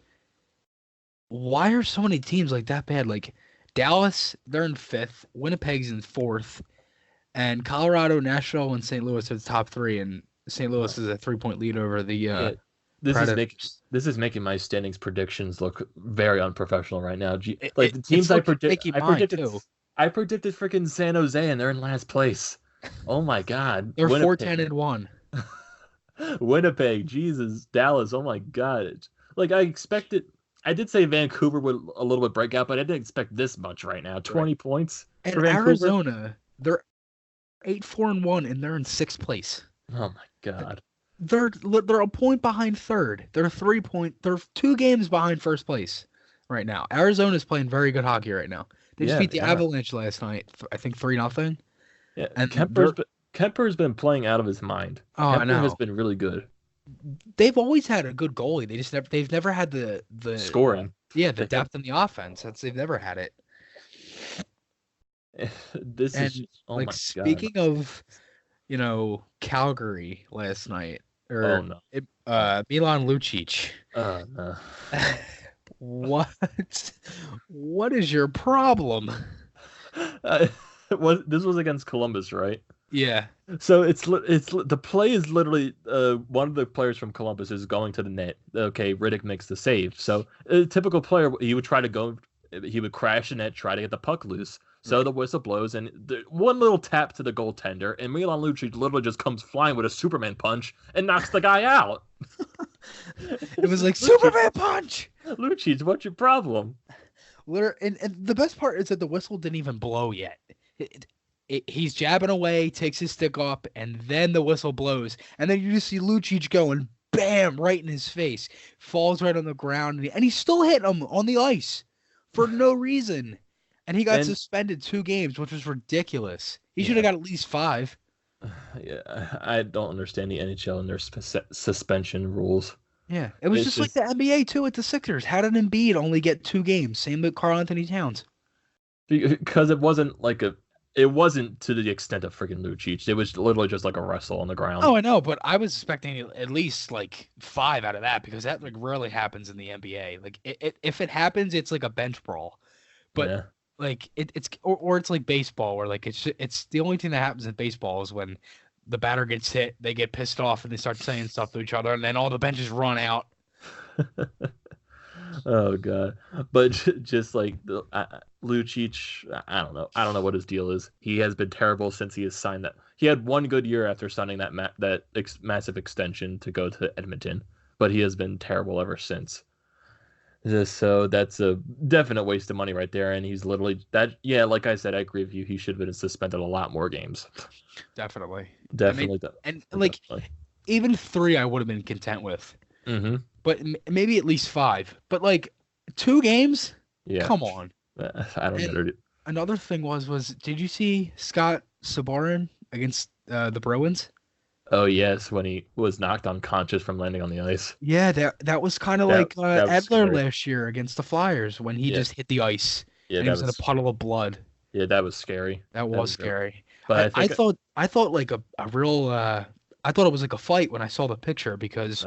Speaker 2: why are so many teams like that bad? Like Dallas, they're in 5th, Winnipeg's in 4th, and Colorado, Nashville, and St. Louis are the top 3 and St. Louis is a 3-point lead over the
Speaker 1: This is making my standings predictions look very unprofessional right now. Like the
Speaker 2: it's
Speaker 1: teams I
Speaker 2: predicting
Speaker 1: predicted
Speaker 2: too.
Speaker 1: I predicted freaking San Jose and they're in last place. Oh my God.
Speaker 2: They're
Speaker 1: Winnipeg.
Speaker 2: 4-10-1.
Speaker 1: Winnipeg, Jesus, Dallas, oh my God. Like I expected I did say Vancouver would a little bit break out, but I didn't expect this much right now. 20 points.
Speaker 2: And
Speaker 1: for Vancouver.
Speaker 2: Arizona, they're 8-4-1 and they're in 6th place.
Speaker 1: Oh my God.
Speaker 2: They're a point behind 3rd. They're 2 games behind 1st place right now. Arizona's playing very good hockey right now. They just beat the Avalanche last night. I think 3-0.
Speaker 1: Yeah,
Speaker 2: and
Speaker 1: Kemper's been playing out of his mind.
Speaker 2: Oh,
Speaker 1: Kemper
Speaker 2: I know.
Speaker 1: has been really good.
Speaker 2: They've always had a good goalie. They've never had the
Speaker 1: Scoring.
Speaker 2: the depth in the offense. They've never had it.
Speaker 1: Oh my God.
Speaker 2: Speaking of, Calgary last night Milan Lucic.
Speaker 1: Oh no.
Speaker 2: What is your problem?
Speaker 1: This was against Columbus, right?
Speaker 2: Yeah.
Speaker 1: So it's the play is literally one of the players from Columbus is going to the net. Okay, Riddick makes the save. So a typical player, he would crash the net, try to get the puck loose. So the whistle blows, and one little tap to the goaltender, and Milan Lucic literally just comes flying with a Superman punch and knocks the guy out.
Speaker 2: It was like Superman punch.
Speaker 1: Lucic, what's your problem?
Speaker 2: And the best part is that the whistle didn't even blow yet. He's jabbing away, takes his stick up, and then the whistle blows. And then you just see Lucic going, bam, right in his face. Falls right on the ground, and he's still hitting him on the ice for no reason. And he got suspended 2 games, which was ridiculous. He should have got at least 5.
Speaker 1: Yeah, I don't understand the NHL and their suspension rules.
Speaker 2: Yeah, it was just like the NBA, too, at the Sixers. How did Embiid only get 2 games? Same with Karl Anthony Towns.
Speaker 1: Because it wasn't it wasn't to the extent of freaking Lucic. It was literally just like a wrestle on the ground.
Speaker 2: Oh, I know, but I was expecting at least like 5 out of that because that rarely happens in the NBA. Like if it happens, it's like a bench brawl. But like it's like baseball where like it's the only thing that happens in baseball is when the batter gets hit, they get pissed off and they start saying stuff to each other, and then all the benches run out.
Speaker 1: Oh God! But just like Lucic, I don't know what his deal is. He has been terrible since he has signed that. He had one good year after signing that massive extension to go to Edmonton, but he has been terrible ever since. So that's a definite waste of money right there, and he's literally that. Yeah, like I said, I agree with you. He should have been suspended a lot more games.
Speaker 2: Definitely.
Speaker 1: Definitely.
Speaker 2: Even 3, I would have been content with.
Speaker 1: Mm-hmm.
Speaker 2: But maybe at least 5. But like 2 games?
Speaker 1: Yeah.
Speaker 2: Come on.
Speaker 1: I don't get it.
Speaker 2: Another thing was did you see Scott Sabarin against the Bruins?
Speaker 1: Oh yes, when he was knocked unconscious from landing on the ice.
Speaker 2: Yeah, that was kind of like Edler
Speaker 1: scary.
Speaker 2: last year against the Flyers when he just hit the ice.
Speaker 1: Yeah,
Speaker 2: and he was in a puddle of blood.
Speaker 1: Yeah, that was scary.
Speaker 2: That was scary.
Speaker 1: But
Speaker 2: I thought like a real I thought it was like a fight when I saw the picture because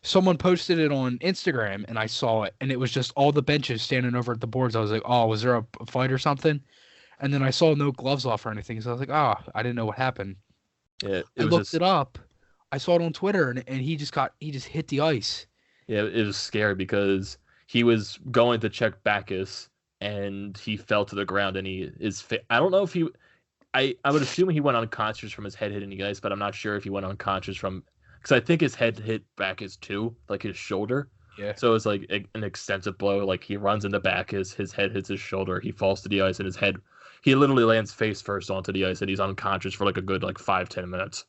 Speaker 2: someone posted it on Instagram and I saw it and it was just all the benches standing over at the boards. I was like, oh, was there a fight or something? And then I saw no gloves off or anything, so I was like, oh, I didn't know what happened.
Speaker 1: Yeah,
Speaker 2: I looked it up. I saw it on Twitter, and he just hit the ice. Yeah,
Speaker 1: it was scary because he was going to check Bacchus, and he fell to the ground, and I don't know if he. I would assume he went unconscious from his head hitting the ice, but I'm not sure if he went unconscious from because I think his head hit Bacchus too, like his shoulder.
Speaker 2: Yeah.
Speaker 1: So it's like an extensive blow. Like he runs in the back, his head hits his shoulder, he falls to the ice, and he literally lands face first onto the ice, and he's unconscious for like a good like 5-10 minutes.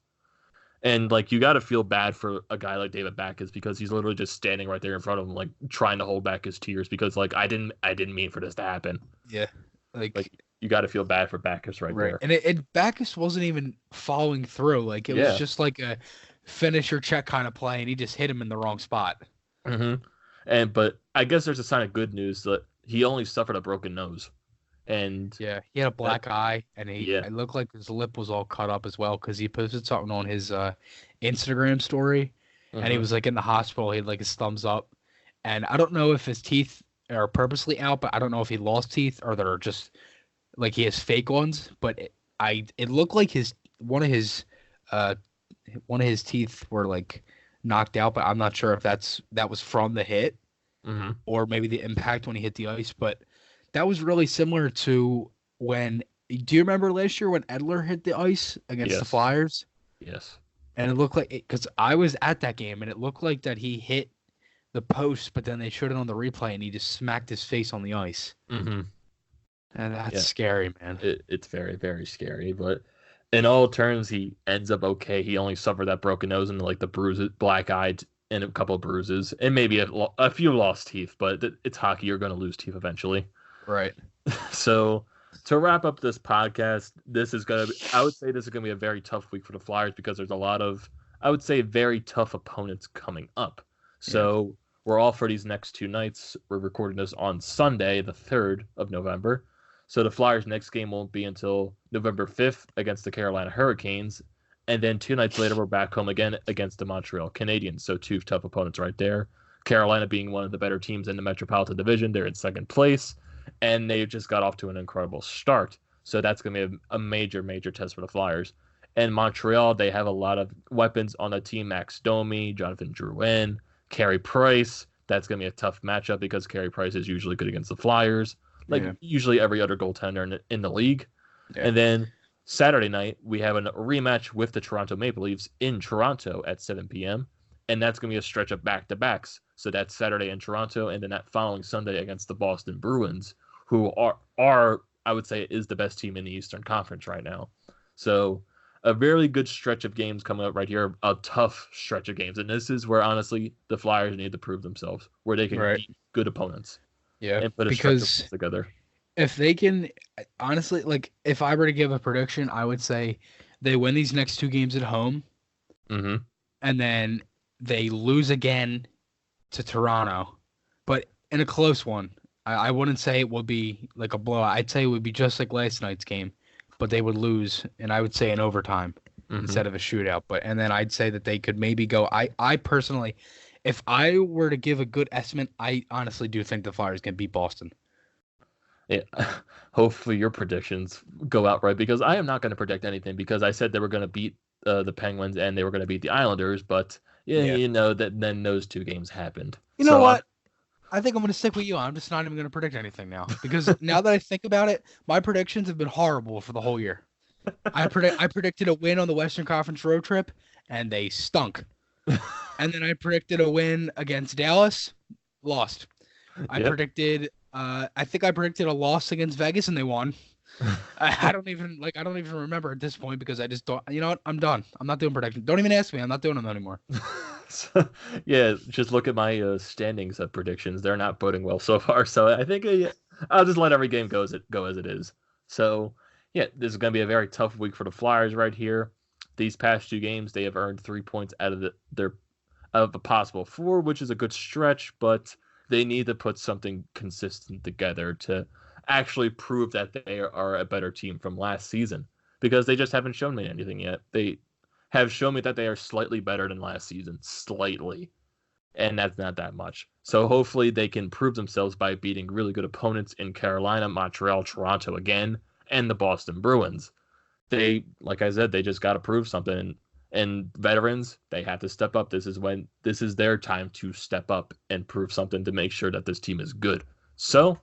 Speaker 1: And like you got to feel bad for a guy like David Backes because he's literally just standing right there in front of him, like trying to hold back his tears because like I didn't mean for this to happen.
Speaker 2: Yeah.
Speaker 1: Like you got to feel bad for Backes right there.
Speaker 2: And Backus wasn't even following through. Like it was just like a finish your check kind of play, and he just hit him in the wrong spot.
Speaker 1: Mm-hmm. But I guess there's a sign of good news that he only suffered a broken nose. And
Speaker 2: he had a black eye, and it looked like his lip was all cut up as well because he posted something on his Instagram story, and he was like in the hospital. He had like his thumbs up, and I don't know if his teeth are purposely out, but I don't know if he lost teeth or they're just like he has fake ones. But it looked like one of his teeth were like knocked out, but I'm not sure if that was from the hit or maybe the impact when he hit the ice, but. That was really similar to when. Do you remember last year when Edler hit the ice against the Flyers?
Speaker 1: Yes.
Speaker 2: And it looked like because I was at that game, and it looked like that he hit the post, but then they showed it on the replay, and he just smacked his face on the ice.
Speaker 1: Mm-hmm.
Speaker 2: And that's scary, man.
Speaker 1: It's very, very scary. But in all terms, he ends up okay. He only suffered that broken nose and like the bruises, black eyed, and a couple of bruises, and maybe a few lost teeth. But it's hockey; you're going to lose teeth eventually.
Speaker 2: Right.
Speaker 1: So to wrap up this podcast, I would say this is gonna be a very tough week for the Flyers because there's a lot of, I would say, very tough opponents coming up. So we're all for these next 2 nights. We're recording this on Sunday, the 3rd of November. So the Flyers' next game won't be until November 5th against the Carolina Hurricanes. And then 2 nights later, we're back home again against the Montreal Canadiens. So 2 tough opponents right there. Carolina being one of the better teams in the Metropolitan Division. They're in 2nd place. And they just got off to an incredible start. So that's going to be a major, major test for the Flyers. And Montreal, they have a lot of weapons on the team. Max Domi, Jonathan Drouin, Carey Price. That's going to be a tough matchup because Carey Price is usually good against the Flyers. Usually every other goaltender in the league. Yeah. And then Saturday night, we have a rematch with the Toronto Maple Leafs in Toronto at 7 p.m. And that's going to be a stretch of back-to-backs. So that's Saturday in Toronto, and then that following Sunday against the Boston Bruins, who are I would say, is the best team in the Eastern Conference right now. So a very good stretch of games coming up right here, a tough stretch of games. And this is where, honestly, the Flyers need to prove themselves, where they can beat good opponents.
Speaker 2: Yeah,
Speaker 1: and put a stretch of games together.
Speaker 2: If they can, honestly, like, if I were to give a prediction, I would say they win these next 2 games at home, and then they lose again to Toronto, but in a close one. I wouldn't say it would be like a blowout. I'd say it would be just like last night's game, but they would lose, and I would say in overtime instead of a shootout. And then I'd say that they could maybe go. I personally, if I were to give a good estimate, I honestly do think the Flyers can beat Boston.
Speaker 1: Yeah, hopefully your predictions go out right, because I am not going to predict anything, because I said they were going to beat the Penguins and they were going to beat the Islanders, but you know that then those 2 games happened.
Speaker 2: You know what? I think I'm going to stick with you. I'm just not even going to predict anything now, because now that I think about it, my predictions have been horrible for the whole year. I predicted a win on the Western Conference road trip, and they stunk. And then I predicted a win against Dallas, lost. I predicted I think I predicted a loss against Vegas, and they won. I don't even remember at this point, because I just don't. You know what? I'm done. I'm not doing predictions. Don't even ask me. I'm not doing them anymore.
Speaker 1: So, yeah, just look at my standings of predictions. They're not boding well so far. So I think I'll just let every game go as it is. So yeah, this is going to be a very tough week for the Flyers right here. These past 2 games, they have earned 3 points out of a possible 4, which is a good stretch, but they need to put something consistent together to actually prove that they are a better team from last season, because they just haven't shown me anything yet. They have shown me that they are slightly better than last season, slightly, and that's not that much. So hopefully they can prove themselves by beating really good opponents in Carolina, Montreal, Toronto again, and the Boston Bruins. They, like I said, they just got to prove something, and veterans, they have to step up. This is their time to step up and prove something to make sure that this team is good. So,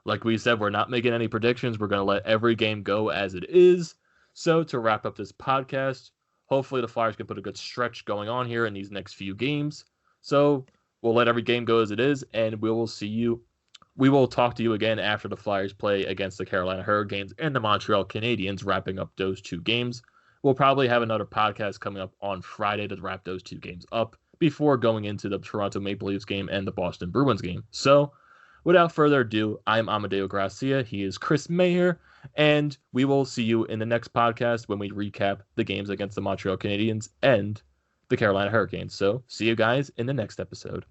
Speaker 1: like we said, we're not making any predictions. We're going to let every game go as it is. So to wrap up this podcast, hopefully the Flyers can put a good stretch going on here in these next few games. So we'll let every game go as it is, and we will talk to you again after the Flyers play against the Carolina Hurricanes and the Montreal Canadiens, wrapping up those 2 games. We'll probably have another podcast coming up on Friday to wrap those 2 games up before going into the Toronto Maple Leafs game and the Boston Bruins game. So, without further ado, I'm Amadeo Gracia. He is Chris Mayer, and we will see you in the next podcast when we recap the games against the Montreal Canadiens and the Carolina Hurricanes. So, see you guys in the next episode.